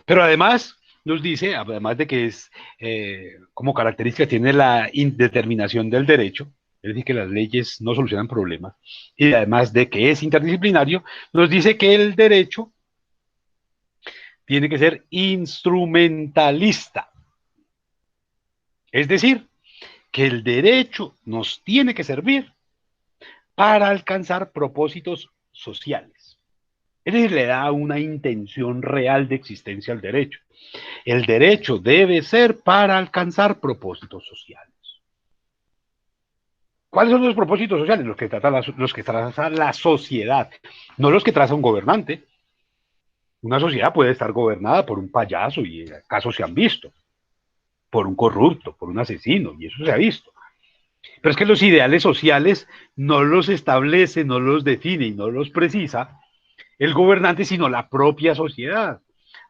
S1: Pero además nos dice, además de que es como característica tiene la indeterminación del derecho, es decir, que las leyes no solucionan problemas, y además de que es interdisciplinario, nos dice que el derecho tiene que ser instrumentalista. Es decir, que el derecho nos tiene que servir para alcanzar propósitos sociales. Es decir, le da una intención real de existencia al derecho. El derecho debe ser para alcanzar propósitos sociales. ¿Cuáles son los propósitos sociales? Los que traza la sociedad, no los que traza un gobernante. Una sociedad puede estar gobernada por un payaso, y casos se han visto, por un corrupto, por un asesino, y eso se ha visto. Pero es que los ideales sociales no los establece, no los define y no los precisa el gobernante, sino la propia sociedad.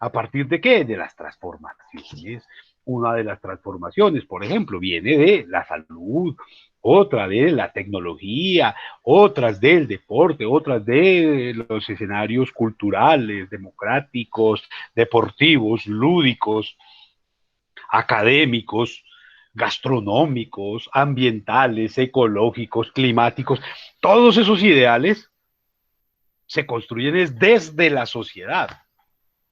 S1: ¿A partir de qué? De las transformaciones. Una de las transformaciones, por ejemplo, viene de la salud, otra de la tecnología, otras del deporte, otras de los escenarios culturales, democráticos, deportivos, lúdicos, académicos, gastronómicos, ambientales, ecológicos, climáticos. Todos esos ideales se construyen desde la sociedad,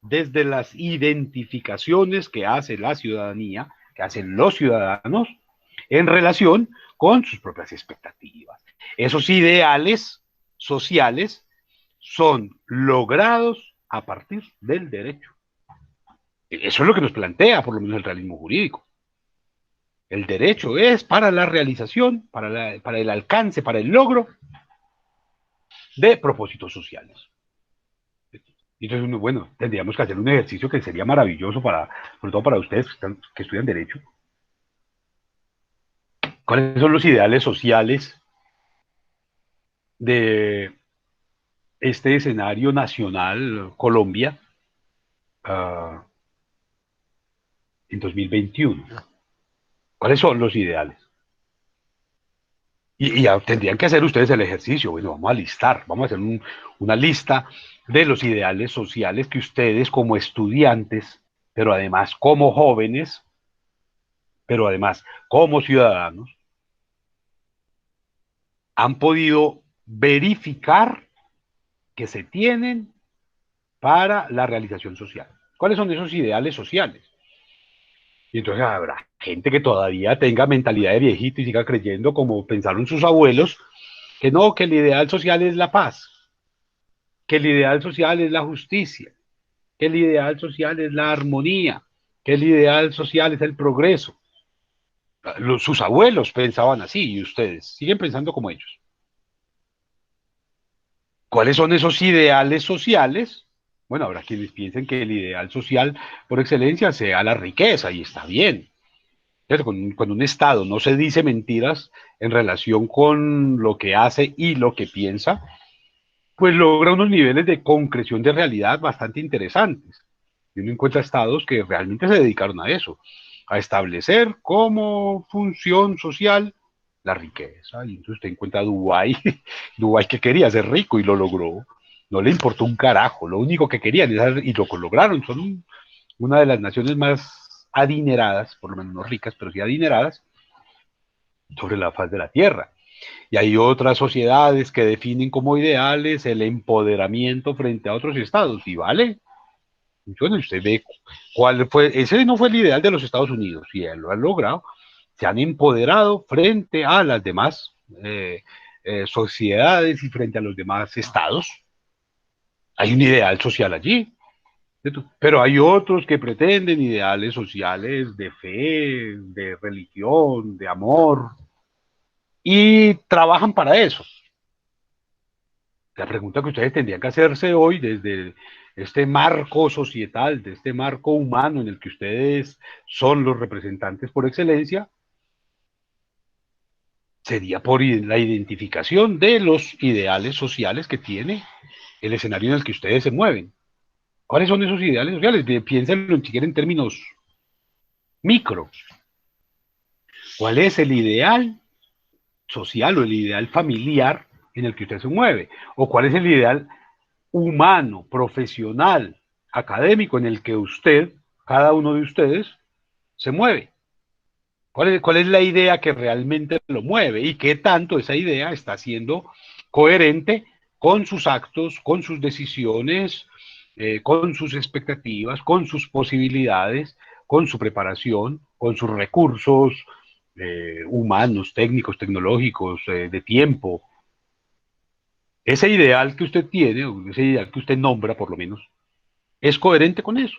S1: desde las identificaciones que hace la ciudadanía, que hacen los ciudadanos, en relación con sus propias expectativas. Esos ideales sociales son logrados a partir del derecho. Eso es lo que nos plantea, por lo menos, el realismo jurídico. El derecho es para la realización, para el alcance, para el logro de propósitos sociales. Entonces, bueno, tendríamos que hacer un ejercicio que sería maravilloso para, sobre todo para ustedes que estudian Derecho. ¿Cuáles son los ideales sociales de este escenario nacional, Colombia, en 2021? ¿Cuáles son los ideales? Y ya tendrían que hacer ustedes el ejercicio. Bueno, vamos a listar, vamos a hacer una lista de los ideales sociales que ustedes como estudiantes, pero además como jóvenes, pero además como ciudadanos, han podido verificar que se tienen para la realización social. ¿Cuáles son esos ideales sociales? Y entonces habrá gente que todavía tenga mentalidad de viejito y siga creyendo, como pensaron sus abuelos, que no, que el ideal social es la paz, que el ideal social es la justicia, que el ideal social es la armonía, que el ideal social es el progreso. Sus abuelos pensaban así y ustedes siguen pensando como ellos. ¿Cuáles son esos ideales sociales? Bueno, habrá quienes piensen que el ideal social por excelencia sea la riqueza, y está bien. Cuando un Estado no se dice mentiras en relación con lo que hace y lo que piensa, pues logra unos niveles de concreción de realidad bastante interesantes. Y uno encuentra estados que realmente se dedicaron a eso, a establecer como función social la riqueza. Y entonces usted encuentra Dubái, Dubái que quería ser rico y lo logró. No le importó un carajo, lo único que querían y lo lograron. Son una de las naciones más adineradas, por lo menos no ricas, pero sí adineradas, sobre la faz de la tierra. Y hay otras sociedades que definen como ideales el empoderamiento frente a otros estados, y vale. Bueno, usted ve cuál fue, ese no fue el ideal de los Estados Unidos, y lo han logrado, se han empoderado frente a las demás sociedades y frente a los demás estados. Hay un ideal social allí, ¿cierto? Pero hay otros que pretenden ideales sociales de fe, de religión, de amor, y trabajan para eso. La pregunta que ustedes tendrían que hacerse hoy desde este marco societal, de este marco humano en el que ustedes son los representantes por excelencia, sería por la identificación de los ideales sociales que tiene el escenario en el que ustedes se mueven. ¿Cuáles son esos ideales sociales? Piénsenlo si quieren en términos micro. ¿Cuál es el ideal social o el ideal familiar en el que usted se mueve? ¿O cuál es el ideal humano, profesional, académico en el que usted, cada uno de ustedes, se mueve? ¿Cuál es la idea que realmente lo mueve? ¿Y qué tanto esa idea está siendo coherente con sus actos, con sus decisiones, con sus expectativas, con sus posibilidades, con su preparación, con sus recursos humanos, técnicos, tecnológicos, de tiempo? ese ideal que usted tiene, o ese ideal que usted nombra por lo menos, es coherente con eso.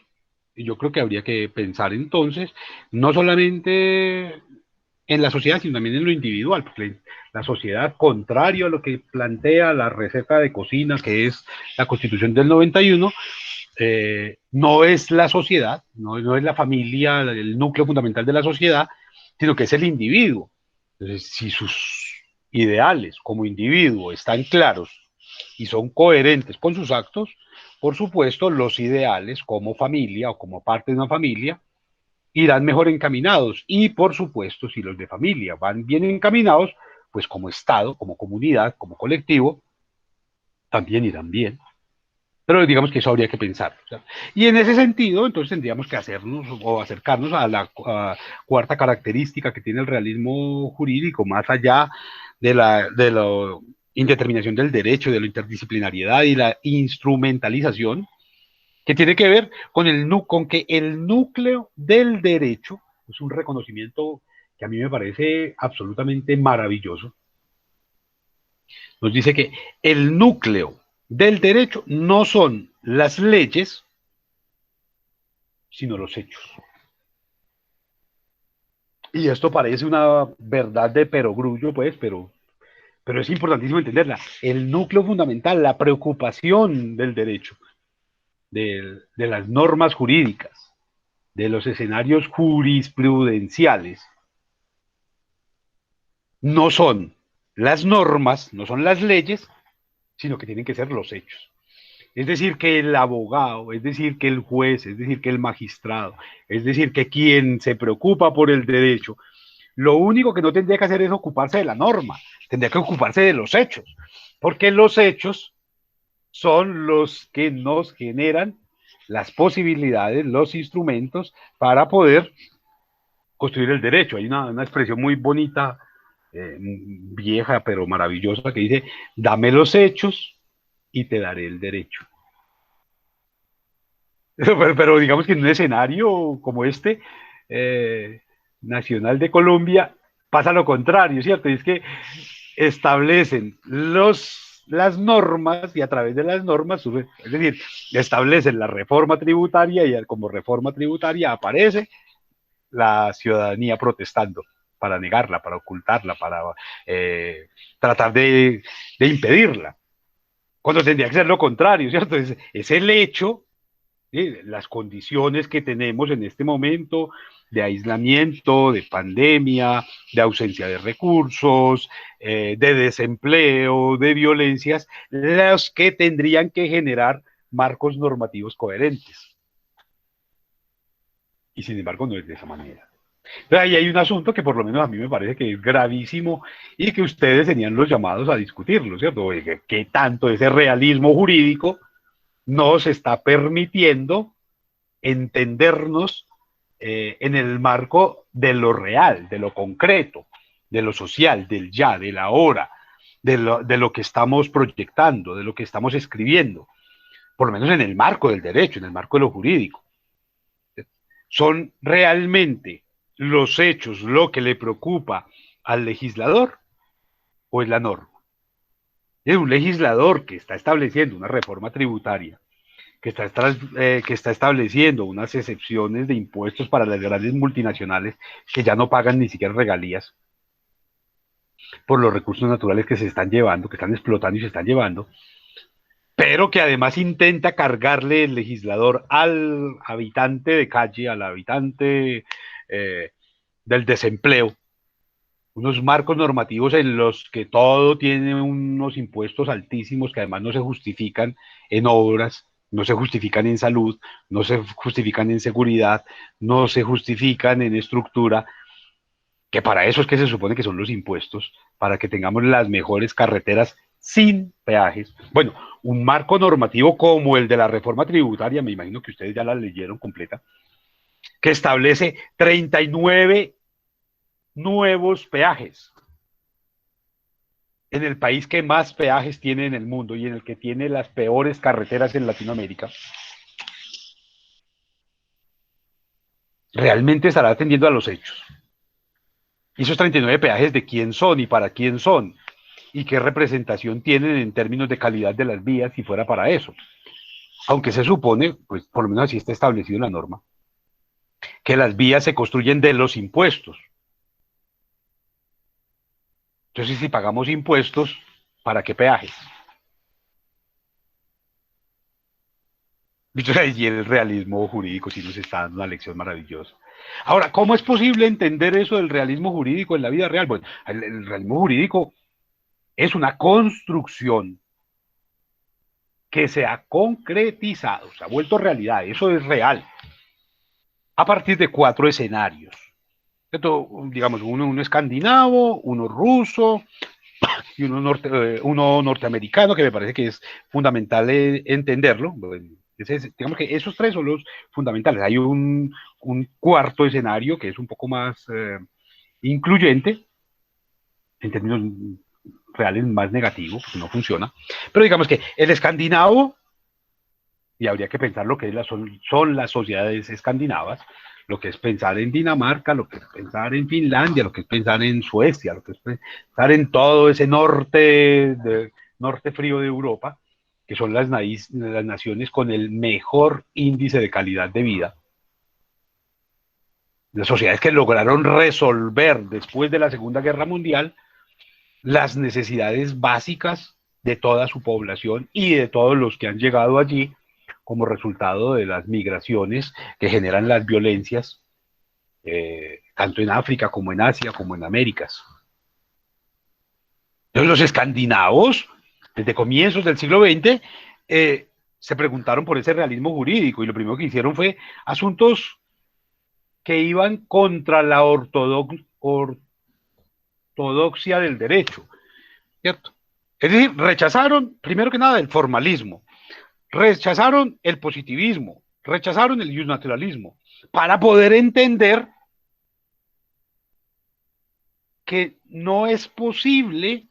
S1: Y yo creo que habría que pensar entonces, no solamente en la sociedad, sino también en lo individual, porque la sociedad, contrario a lo que plantea la receta de cocina, que es la Constitución del 91, no es la sociedad, no es la familia, el núcleo fundamental de la sociedad, sino que es el individuo. Entonces, si sus ideales como individuo están claros y son coherentes con sus actos, por supuesto, los ideales como familia o como parte de una familia irán mejor encaminados. Y por supuesto, si los de familia van bien encaminados, pues como Estado, como comunidad, como colectivo, también irán bien. Pero digamos que eso habría que pensar. O sea, y en ese sentido, entonces tendríamos que hacernos o acercarnos a la cuarta característica que tiene el realismo jurídico, más allá de la indeterminación del derecho, de la interdisciplinariedad y la instrumentalización, que tiene que ver con, con que el núcleo del derecho es un reconocimiento que a mí me parece absolutamente maravilloso. Nos dice que el núcleo del derecho no son las leyes, sino los hechos. Y esto parece una verdad de perogrullo, pues, pero es importantísimo entenderla. El núcleo fundamental, la preocupación del derecho, de las normas jurídicas, de los escenarios jurisprudenciales, no son las normas, no son las leyes, sino que tienen que ser los hechos. Es decir, que el abogado, es decir, que el juez, es decir, que el magistrado, es decir, que quien se preocupa por el derecho, lo único que no tendría que hacer es ocuparse de la norma, tendría que ocuparse de los hechos, porque los hechos son los que nos generan las posibilidades, los instrumentos para poder construir el derecho. Hay una expresión muy bonita, vieja, pero maravillosa, que dice, dame los hechos y te daré el derecho. Pero digamos que en un escenario como este, eh, nacional de Colombia, pasa lo contrario, ¿cierto? Y es que establecen las normas y a través de las normas, es decir, establecen la reforma tributaria y como reforma tributaria aparece la ciudadanía protestando para negarla, para ocultarla, para tratar de impedirla, cuando tendría que ser lo contrario, ¿cierto? Es el hecho, las condiciones que tenemos en este momento de aislamiento, de pandemia, de ausencia de recursos, de desempleo, de violencias, las que tendrían que generar marcos normativos coherentes. Y sin embargo no es de esa manera. Pero ahí hay un asunto que por lo menos a mí me parece que es gravísimo y que ustedes tenían los llamados a discutirlo, ¿cierto? ¿Qué tanto ese realismo jurídico nos está permitiendo entendernos en el marco de lo real, de lo concreto, de lo social, del ya, del ahora, de lo que estamos proyectando, de lo que estamos escribiendo, por lo menos en el marco del derecho, en el marco de lo jurídico? ¿Son realmente los hechos lo que le preocupa al legislador o es la norma? Es un legislador que está estableciendo una reforma tributaria, que está estableciendo unas excepciones de impuestos para las grandes multinacionales que ya no pagan ni siquiera regalías por los recursos naturales que se están llevando, que están explotando y se están llevando, pero que además intenta cargarle el legislador al habitante de calle, al habitante del desempleo, unos marcos normativos en los que todo tiene unos impuestos altísimos que además no se justifican en obras, no se justifican en salud, no se justifican en seguridad, no se justifican en estructura, que para eso es que se supone que son los impuestos, para que tengamos las mejores carreteras sin peajes. Bueno, un marco normativo como el de la reforma tributaria, me imagino que ustedes ya la leyeron completa, que establece 39 nuevos peajes en el país que más peajes tiene en el mundo y en el que tiene las peores carreteras en Latinoamérica, realmente estará atendiendo a los hechos. ¿Y esos 39 peajes de quién son y para quién son? y qué representación tienen en términos de calidad de las vías si fuera para eso. Aunque se supone, pues por lo menos así está establecido en la norma, que las vías se construyen de los impuestos. Entonces, si pagamos impuestos, ¿para qué peajes? Y el realismo jurídico sí nos está dando una lección maravillosa. Ahora, ¿cómo es posible entender eso del realismo jurídico en la vida real? Bueno, el realismo jurídico es una construcción que se ha concretizado, se ha vuelto realidad, eso es real, a partir de 4 escenarios. ¿Cierto? Digamos, uno escandinavo, uno ruso y uno norteamericano, que me parece que es fundamental entenderlo. Digamos que esos 3 son los fundamentales. Hay un cuarto escenario que es un poco más incluyente, en términos reales más negativo, porque no funciona. Pero digamos que el escandinavo, y habría que pensar lo que son las sociedades escandinavas, lo que es pensar en Dinamarca, lo que es pensar en Finlandia, lo que es pensar en Suecia, lo que es pensar en todo ese norte frío de Europa, que son las naciones con el mejor índice de calidad de vida. Las sociedades que lograron resolver después de la Segunda Guerra Mundial las necesidades básicas de toda su población y de todos los que han llegado allí como resultado de las migraciones que generan las violencias, tanto en África como en Asia, como en Américas. Entonces los escandinavos, desde comienzos del siglo XX, se preguntaron por ese realismo jurídico y lo primero que hicieron fue asuntos que iban contra la ortodoxia del derecho, ¿cierto? Es decir, rechazaron, primero que nada, el formalismo, rechazaron el positivismo, rechazaron el justnaturalismo, para poder entender que no es posible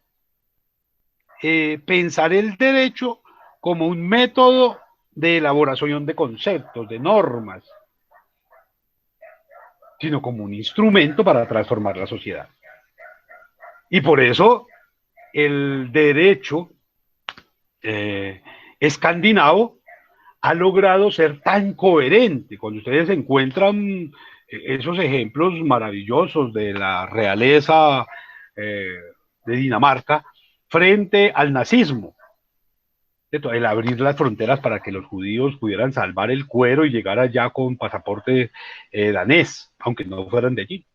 S1: pensar el derecho como un método de elaboración de conceptos, de normas, sino como un instrumento para transformar la sociedad. Y por eso el derecho escandinavo ha logrado ser tan coherente. Cuando ustedes encuentran esos ejemplos maravillosos de la realeza de Dinamarca frente al nazismo, el abrir las fronteras para que los judíos pudieran salvar el cuero y llegar allá con pasaporte danés, aunque no fueran de allí.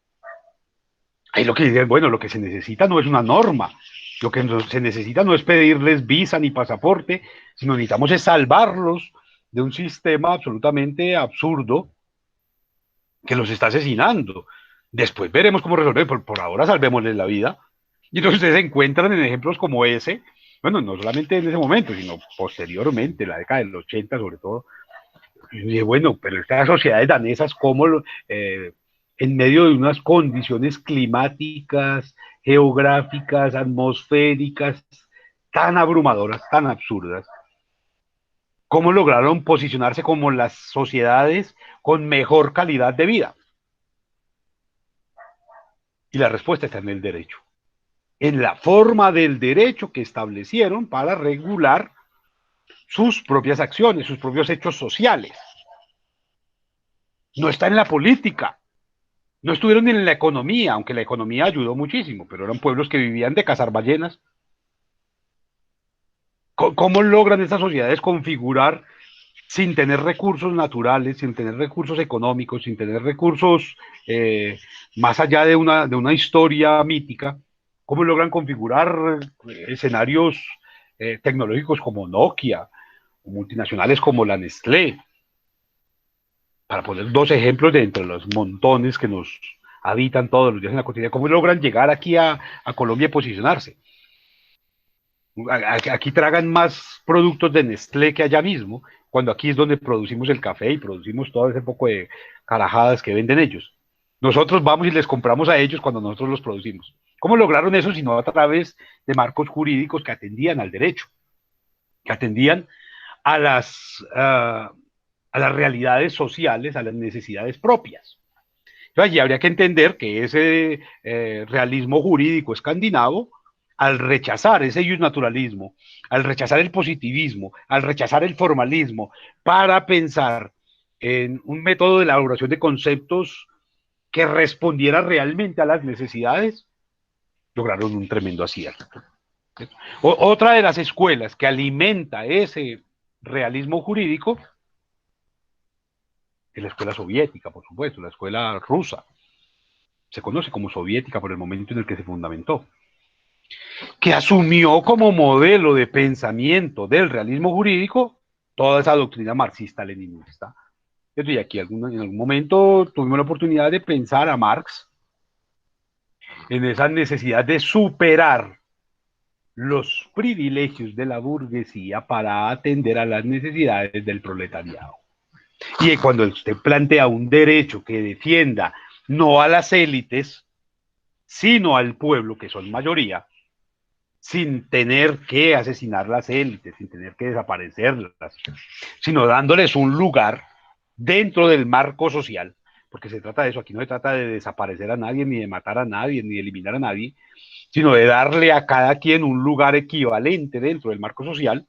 S1: Ahí lo que dicen, bueno, lo que se necesita no es una norma, lo que se necesita no es pedirles visa ni pasaporte, sino necesitamos es salvarlos de un sistema absolutamente absurdo que los está asesinando. Después veremos cómo resolver, por ahora salvémosles la vida. Y entonces ustedes se encuentran en ejemplos como ese, bueno, no solamente en ese momento, sino posteriormente, en la década del 80 sobre todo. Y bueno, pero estas sociedades danesas, ¿cómo en medio de unas condiciones climáticas, geográficas, atmosféricas, tan abrumadoras, tan absurdas, cómo lograron posicionarse como las sociedades con mejor calidad de vida? Y la respuesta está en el derecho, en la forma del derecho que establecieron para regular sus propias acciones, sus propios hechos sociales. No está en la política, no estuvieron ni en la economía, aunque la economía ayudó muchísimo, pero eran pueblos que vivían de cazar ballenas. ¿Cómo logran estas sociedades configurar sin tener recursos naturales, sin tener recursos económicos, sin tener recursos más allá de una historia mítica? ¿Cómo logran configurar escenarios tecnológicos como Nokia, o multinacionales como la Nestlé? Para poner 2 ejemplos de entre los montones que nos habitan todos los días en la cotidiana, ¿cómo logran llegar aquí a Colombia y posicionarse? Aquí tragan más productos de Nestlé que allá mismo, cuando aquí es donde producimos el café y producimos todo ese poco de carajadas que venden ellos. Nosotros vamos y les compramos a ellos cuando nosotros los producimos. ¿Cómo lograron eso? Sino a través de marcos jurídicos que atendían al derecho, que atendían a a las realidades sociales, a las necesidades propias. Entonces, allí habría que entender que ese realismo jurídico escandinavo al rechazar ese naturalismo, al rechazar el positivismo, al rechazar el formalismo, para pensar en un método de elaboración de conceptos que respondiera realmente a las necesidades, lograron un tremendo acierto. Otra de las escuelas que alimenta ese realismo jurídico es la escuela soviética, por supuesto, la escuela rusa. Se conoce como soviética por el momento en el que se fundamentó, que asumió como modelo de pensamiento del realismo jurídico toda esa doctrina marxista-leninista. Y aquí en algún momento tuvimos la oportunidad de pensar a Marx en esa necesidad de superar los privilegios de la burguesía para atender a las necesidades del proletariado. Y cuando usted plantea un derecho que defienda no a las élites, sino al pueblo, que son mayoría, sin tener que asesinar las élites, sin tener que desaparecerlas, sino dándoles un lugar dentro del marco social, porque se trata de eso, aquí no se trata de desaparecer a nadie, ni de matar a nadie, ni de eliminar a nadie, sino de darle a cada quien un lugar equivalente dentro del marco social.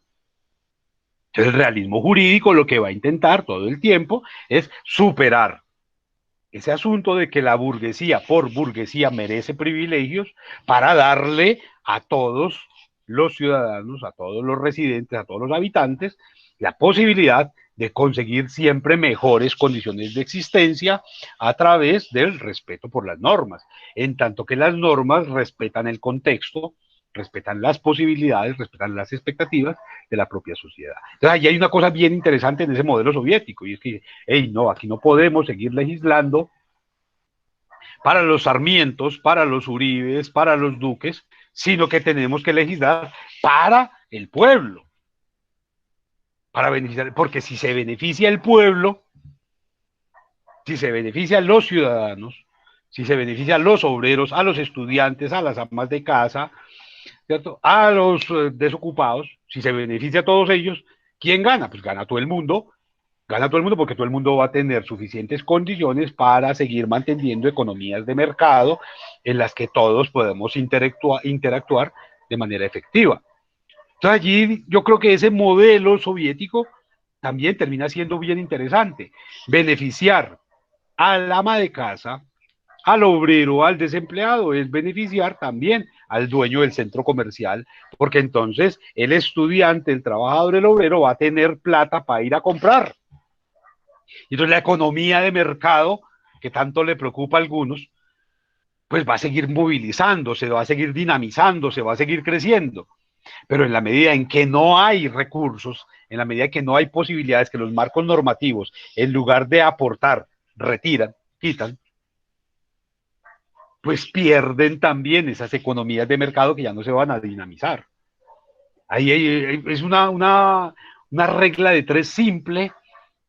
S1: Entonces el realismo jurídico lo que va a intentar todo el tiempo es superar ese asunto de que la burguesía por burguesía merece privilegios para darle a todos los ciudadanos, a todos los residentes, a todos los habitantes, la posibilidad de conseguir siempre mejores condiciones de existencia a través del respeto por las normas, en tanto que las normas respetan el contexto, respetan las posibilidades, respetan las expectativas de la propia sociedad. Entonces, ahí hay una cosa bien interesante en ese modelo soviético, y es que, hey, no, aquí no podemos seguir legislando para los Sarmientos, para los Uribes, para los Duques, sino que tenemos que legislar para el pueblo, para beneficiar, porque si se beneficia el pueblo, si se beneficia a los ciudadanos, si se beneficia a los obreros, a los estudiantes, a las amas de casa, ¿cierto? A los desocupados, si se beneficia a todos ellos, ¿quién gana? Pues gana todo el mundo, gana todo el mundo porque todo el mundo va a tener suficientes condiciones para seguir manteniendo economías de mercado en las que todos podemos interactuar de manera efectiva. Entonces allí yo creo que ese modelo soviético también termina siendo bien interesante. Beneficiar al ama de casa, al obrero, al desempleado, es beneficiar también al dueño del centro comercial, porque entonces el estudiante, el trabajador, el obrero va a tener plata para ir a comprar. Y entonces la economía de mercado, que tanto le preocupa a algunos, pues va a seguir movilizándose, va a seguir dinamizándose, va a seguir creciendo. Pero en la medida en que no hay recursos, en la medida en que no hay posibilidades, que los marcos normativos, en lugar de aportar, retiran, quitan, pues pierden también esas economías de mercado que ya no se van a dinamizar. Ahí es una regla de tres simple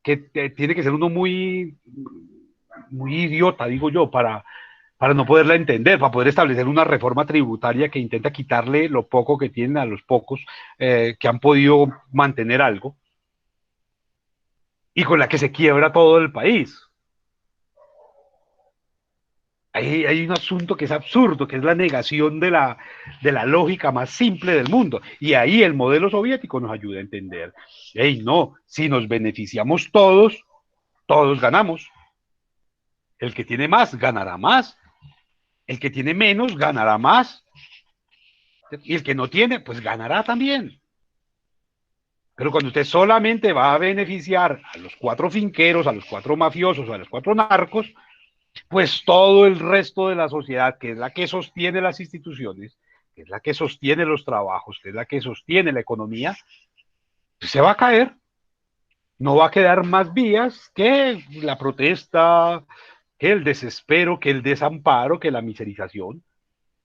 S1: que tiene que ser uno muy idiota, digo yo, para no poderla entender, para poder establecer una reforma tributaria que intenta quitarle lo poco que tienen a los pocos que han podido mantener algo y con la que se quiebra todo el país. Hay un asunto que es absurdo, que es la negación de la lógica más simple del mundo. Y ahí el modelo soviético nos ayuda a entender. Hey, no, si nos beneficiamos todos, todos ganamos. El que tiene más ganará más. El que tiene menos ganará más. Y el que no tiene, pues ganará también. Pero cuando usted solamente va a beneficiar a los cuatro finqueros, a los cuatro mafiosos, a los cuatro narcos, pues todo el resto de la sociedad, que es la que sostiene las instituciones, que es la que sostiene los trabajos, que es la que sostiene la economía, pues se va a caer. No va a quedar más vías que la protesta, que el desespero, que el desamparo, que la miserización.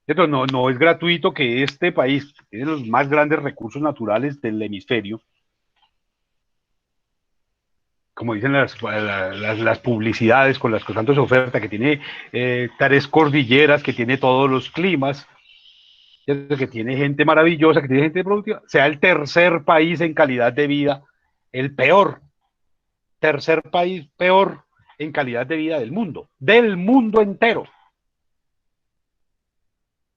S1: Entonces, no es gratuito que este país, que tiene los más grandes recursos naturales del hemisferio, como dicen las publicidades con las que tanto se oferta, que tiene tres cordilleras, que tiene todos los climas, que tiene gente maravillosa, que tiene gente productiva, sea el tercer país en calidad de vida, el peor, tercer país peor en calidad de vida del mundo entero.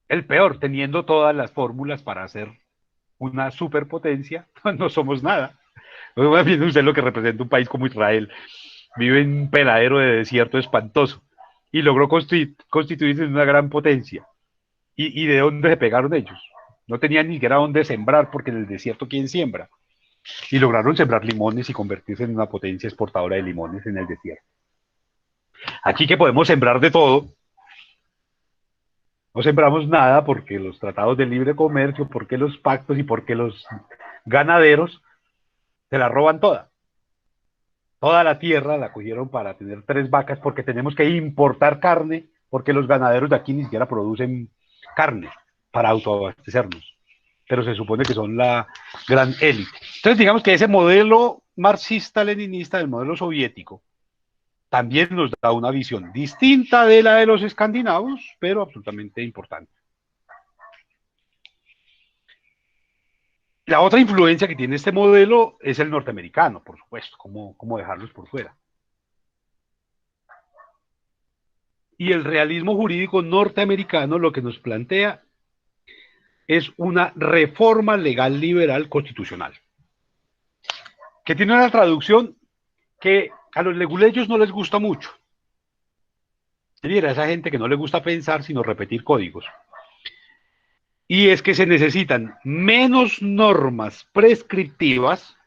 S1: El peor, teniendo todas las fórmulas para hacer una superpotencia, no somos nada. Viendo usted lo que representa un país como Israel, vive en un peladero de desierto espantoso y logró constituirse en una gran potencia. ¿Y de dónde se pegaron ellos? No tenían ni siquiera dónde sembrar, porque en el desierto, ¿quién siembra? Y lograron sembrar limones y convertirse en una potencia exportadora de limones en el desierto. Aquí que podemos sembrar de todo, no sembramos nada porque los tratados de libre comercio, porque los pactos y porque los ganaderos se la roban toda. Toda la tierra la cogieron para tener 3 vacas porque tenemos que importar carne porque los ganaderos de aquí ni siquiera producen carne para autoabastecernos. Pero se supone que son la gran élite. Entonces digamos que ese modelo marxista-leninista del modelo soviético también nos da una visión distinta de la de los escandinavos, pero absolutamente importante. La otra influencia que tiene este modelo es el norteamericano, por supuesto, cómo dejarlos por fuera. Y el realismo jurídico norteamericano lo que nos plantea es una reforma legal liberal constitucional, que tiene una traducción que a los leguleyos no les gusta mucho. A esa gente que no le gusta pensar, sino repetir códigos. Y es que se necesitan menos normas prescriptivas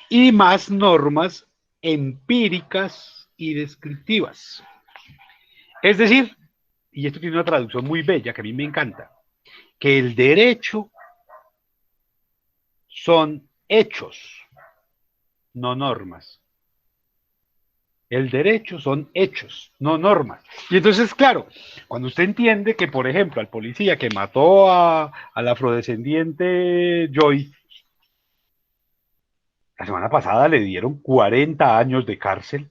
S1: y más normas empíricas y descriptivas. Es decir, y esto tiene una traducción muy bella que a mí me encanta, que el derecho son hechos, no normas. El derecho son hechos, no normas. Y entonces, claro, cuando usted entiende que, por ejemplo, al policía que mató al afrodescendiente Joy, la semana pasada le dieron 40 años de cárcel,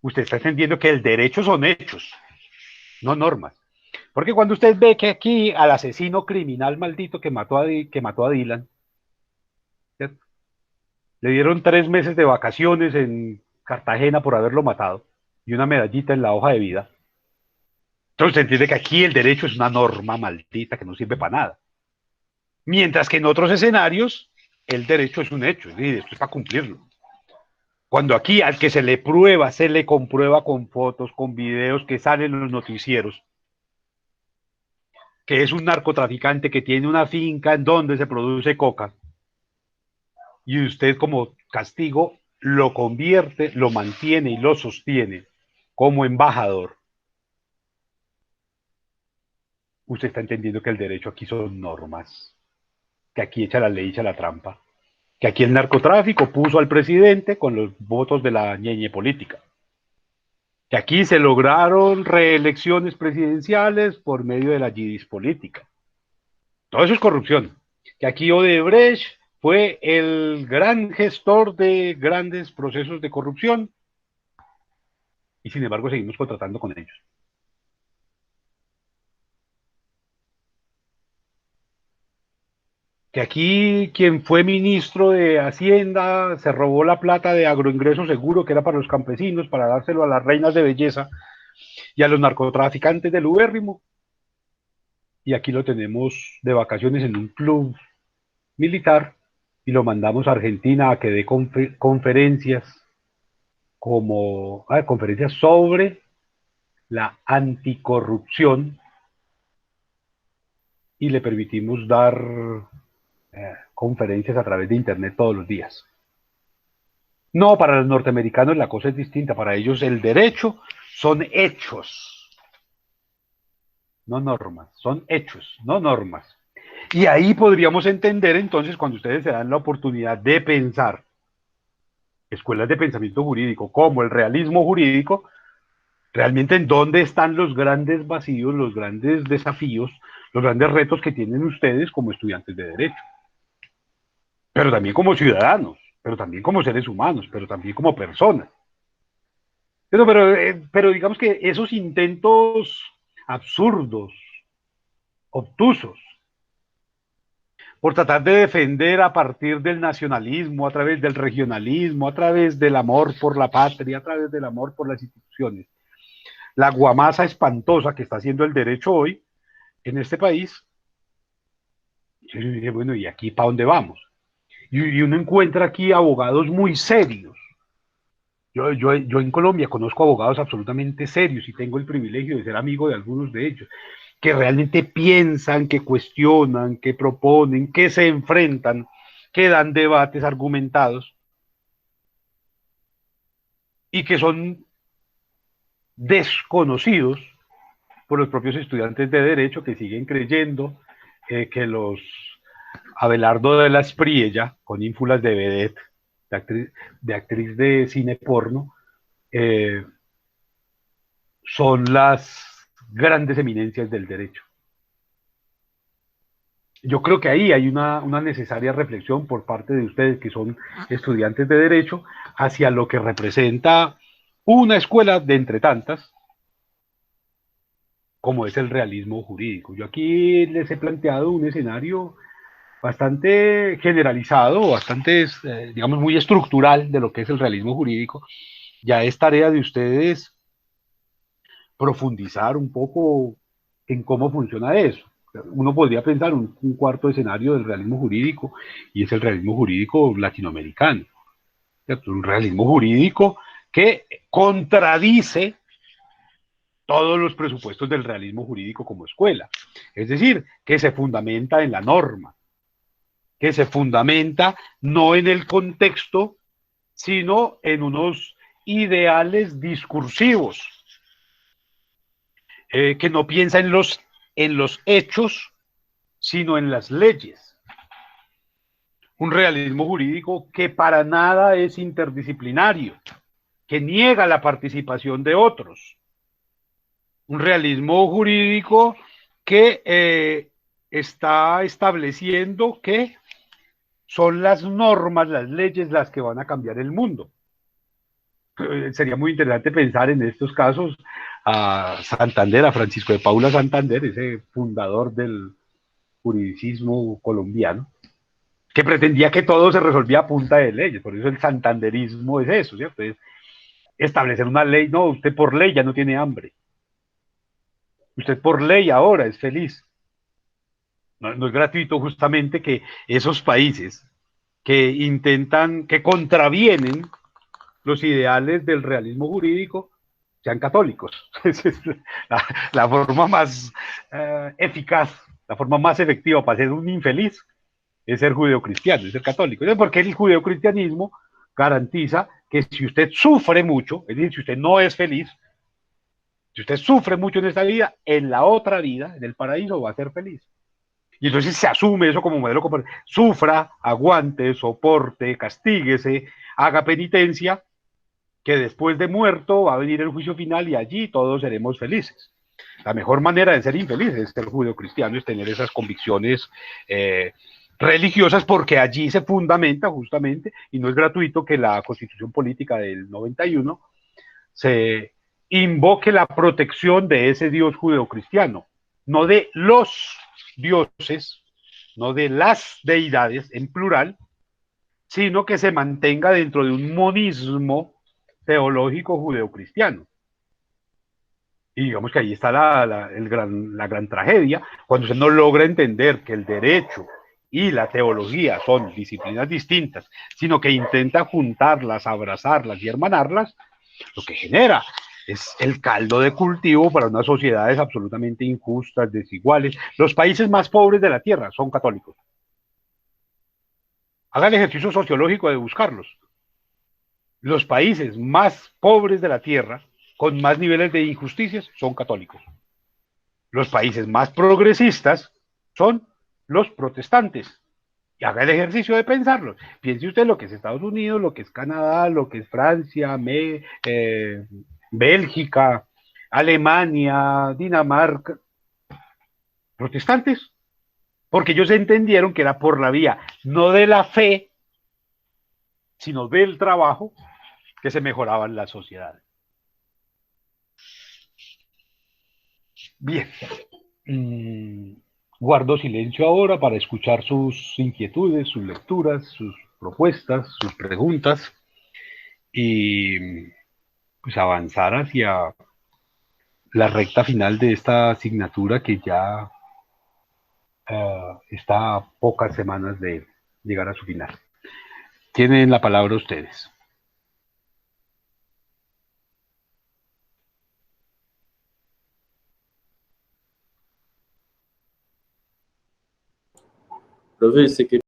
S1: usted está entendiendo que el derecho son hechos, no normas. Porque cuando usted ve que aquí al asesino criminal maldito que mató a Dylan, ¿cierto? Le dieron 3 meses de vacaciones en Cartagena por haberlo matado y una medallita en la hoja de vida. Entonces se entiende que aquí el derecho es una norma maldita que no sirve para nada. Mientras que en otros escenarios el derecho es un hecho, es decir, esto es para cumplirlo. Cuando aquí al que se le prueba, se le comprueba con fotos, con videos que salen en los noticieros, que es un narcotraficante que tiene una finca en donde se produce coca, y usted como castigo lo convierte, lo mantiene y lo sostiene como embajador, usted está entendiendo que el derecho aquí son normas, que aquí echa la ley, echa la trampa, que aquí el narcotráfico puso al presidente con los votos de la ñeñe política, que aquí se lograron reelecciones presidenciales por medio de la yidis política. Todo eso es corrupción. Que aquí Odebrecht fue el gran gestor de grandes procesos de corrupción y sin embargo seguimos contratando con ellos. Que aquí quien fue ministro de Hacienda se robó la plata de agroingreso seguro que era para los campesinos, para dárselo a las reinas de belleza y a los narcotraficantes del ubérrimo. Y aquí lo tenemos de vacaciones en un club militar y lo mandamos a Argentina a que dé conferencias conferencias sobre la anticorrupción y le permitimos dar conferencias a través de internet todos los días. No, para los norteamericanos la cosa es distinta. Para ellos el derecho son hechos, no normas. Son hechos, no normas. Y ahí podríamos entender entonces cuando ustedes se dan la oportunidad de pensar escuelas de pensamiento jurídico como el realismo jurídico, realmente en dónde están los grandes vacíos, los grandes desafíos, los grandes retos que tienen ustedes como estudiantes de derecho, pero también como ciudadanos, pero también como seres humanos, pero también como personas. Pero digamos que esos intentos absurdos, obtusos, por tratar de defender a partir del nacionalismo, a través del regionalismo, a través del amor por la patria, a través del amor por las instituciones, la guamasa espantosa que está haciendo el derecho hoy en este país, yo dije, bueno, ¿y aquí para dónde vamos? Y uno encuentra aquí abogados muy serios. Yo en Colombia conozco abogados absolutamente serios y tengo el privilegio de ser amigo de algunos de ellos, que realmente piensan, que cuestionan, que proponen, que se enfrentan, que dan debates argumentados y que son desconocidos por los propios estudiantes de derecho que siguen creyendo que los Abelardo de la Espriella, con ínfulas de vedette, de actriz de cine porno, eh, son las grandes eminencias del derecho. Yo creo que ahí hay una necesaria reflexión por parte de ustedes que son estudiantes de derecho hacia lo que representa una escuela de entre tantas, como es el realismo jurídico. Yo aquí les he planteado un escenario bastante generalizado, bastante, digamos, muy estructural de lo que es el realismo jurídico. Ya es tarea de ustedes profundizar un poco en cómo funciona eso. Uno podría pensar un cuarto escenario del realismo jurídico y es el realismo jurídico latinoamericano. ¿Cierto? Un realismo jurídico que contradice todos los presupuestos del realismo jurídico como escuela. Es decir, que se fundamenta en la norma, que se fundamenta no en el contexto, sino en unos ideales discursivos, que no piensa en los hechos, sino en las leyes. Un realismo jurídico que para nada es interdisciplinario, que niega la participación de otros. Un realismo jurídico que está estableciendo que son las normas, las leyes las que van a cambiar el mundo. Sería muy interesante pensar en estos casos a Santander, a Francisco de Paula Santander, ese fundador del juridicismo colombiano, que pretendía que todo se resolvía a punta de leyes. Por eso el santanderismo es eso, ¿cierto? Es establecer una ley. No, usted por ley ya no tiene hambre. Usted por ley ahora es feliz. No es gratuito justamente que esos países que intentan, que contravienen los ideales del realismo jurídico, sean católicos. Esa es la forma más eficaz, la forma más efectiva para ser un infeliz es ser judeocristiano, es ser católico. Porque el judeocristianismo garantiza que si usted sufre mucho, es decir, si usted no es feliz, si usted sufre mucho en esta vida, en la otra vida, en el paraíso, va a ser feliz. Y entonces se asume eso como modelo, sufra, aguante, soporte, castíguese, haga penitencia, que después de muerto va a venir el juicio final y allí todos seremos felices. La mejor manera de ser infeliz es ser judeocristiano, es tener esas convicciones religiosas, porque allí se fundamenta justamente, y no es gratuito que la Constitución Política del 91 se invoque la protección de ese Dios judeocristiano, no de los dioses, no de las deidades en plural, sino que se mantenga dentro de un monismo teológico judeocristiano. Y digamos que ahí está la gran tragedia, cuando usted no logra entender que el derecho y la teología son disciplinas distintas, sino que intenta juntarlas, abrazarlas y hermanarlas, lo que genera es el caldo de cultivo para unas sociedades absolutamente injustas, desiguales. Los países más pobres de la Tierra son católicos. Haga el ejercicio sociológico de buscarlos. Los países más pobres de la Tierra, con más niveles de injusticias, son católicos. Los países más progresistas son los protestantes. Y haga el ejercicio de pensarlo. Piense usted lo que es Estados Unidos, lo que es Canadá, lo que es Francia, Bélgica, Alemania, Dinamarca. Protestantes. Porque ellos entendieron que era por la vía, no de la fe, sino del trabajo, que se mejoraban las sociedades. Bien. Guardo silencio ahora para escuchar sus inquietudes, sus lecturas, sus propuestas, sus preguntas y pues avanzar hacia la recta final de esta asignatura que ya está a pocas semanas de llegar a su final. Tienen la palabra ustedes.
S2: Profe, ¿usted qué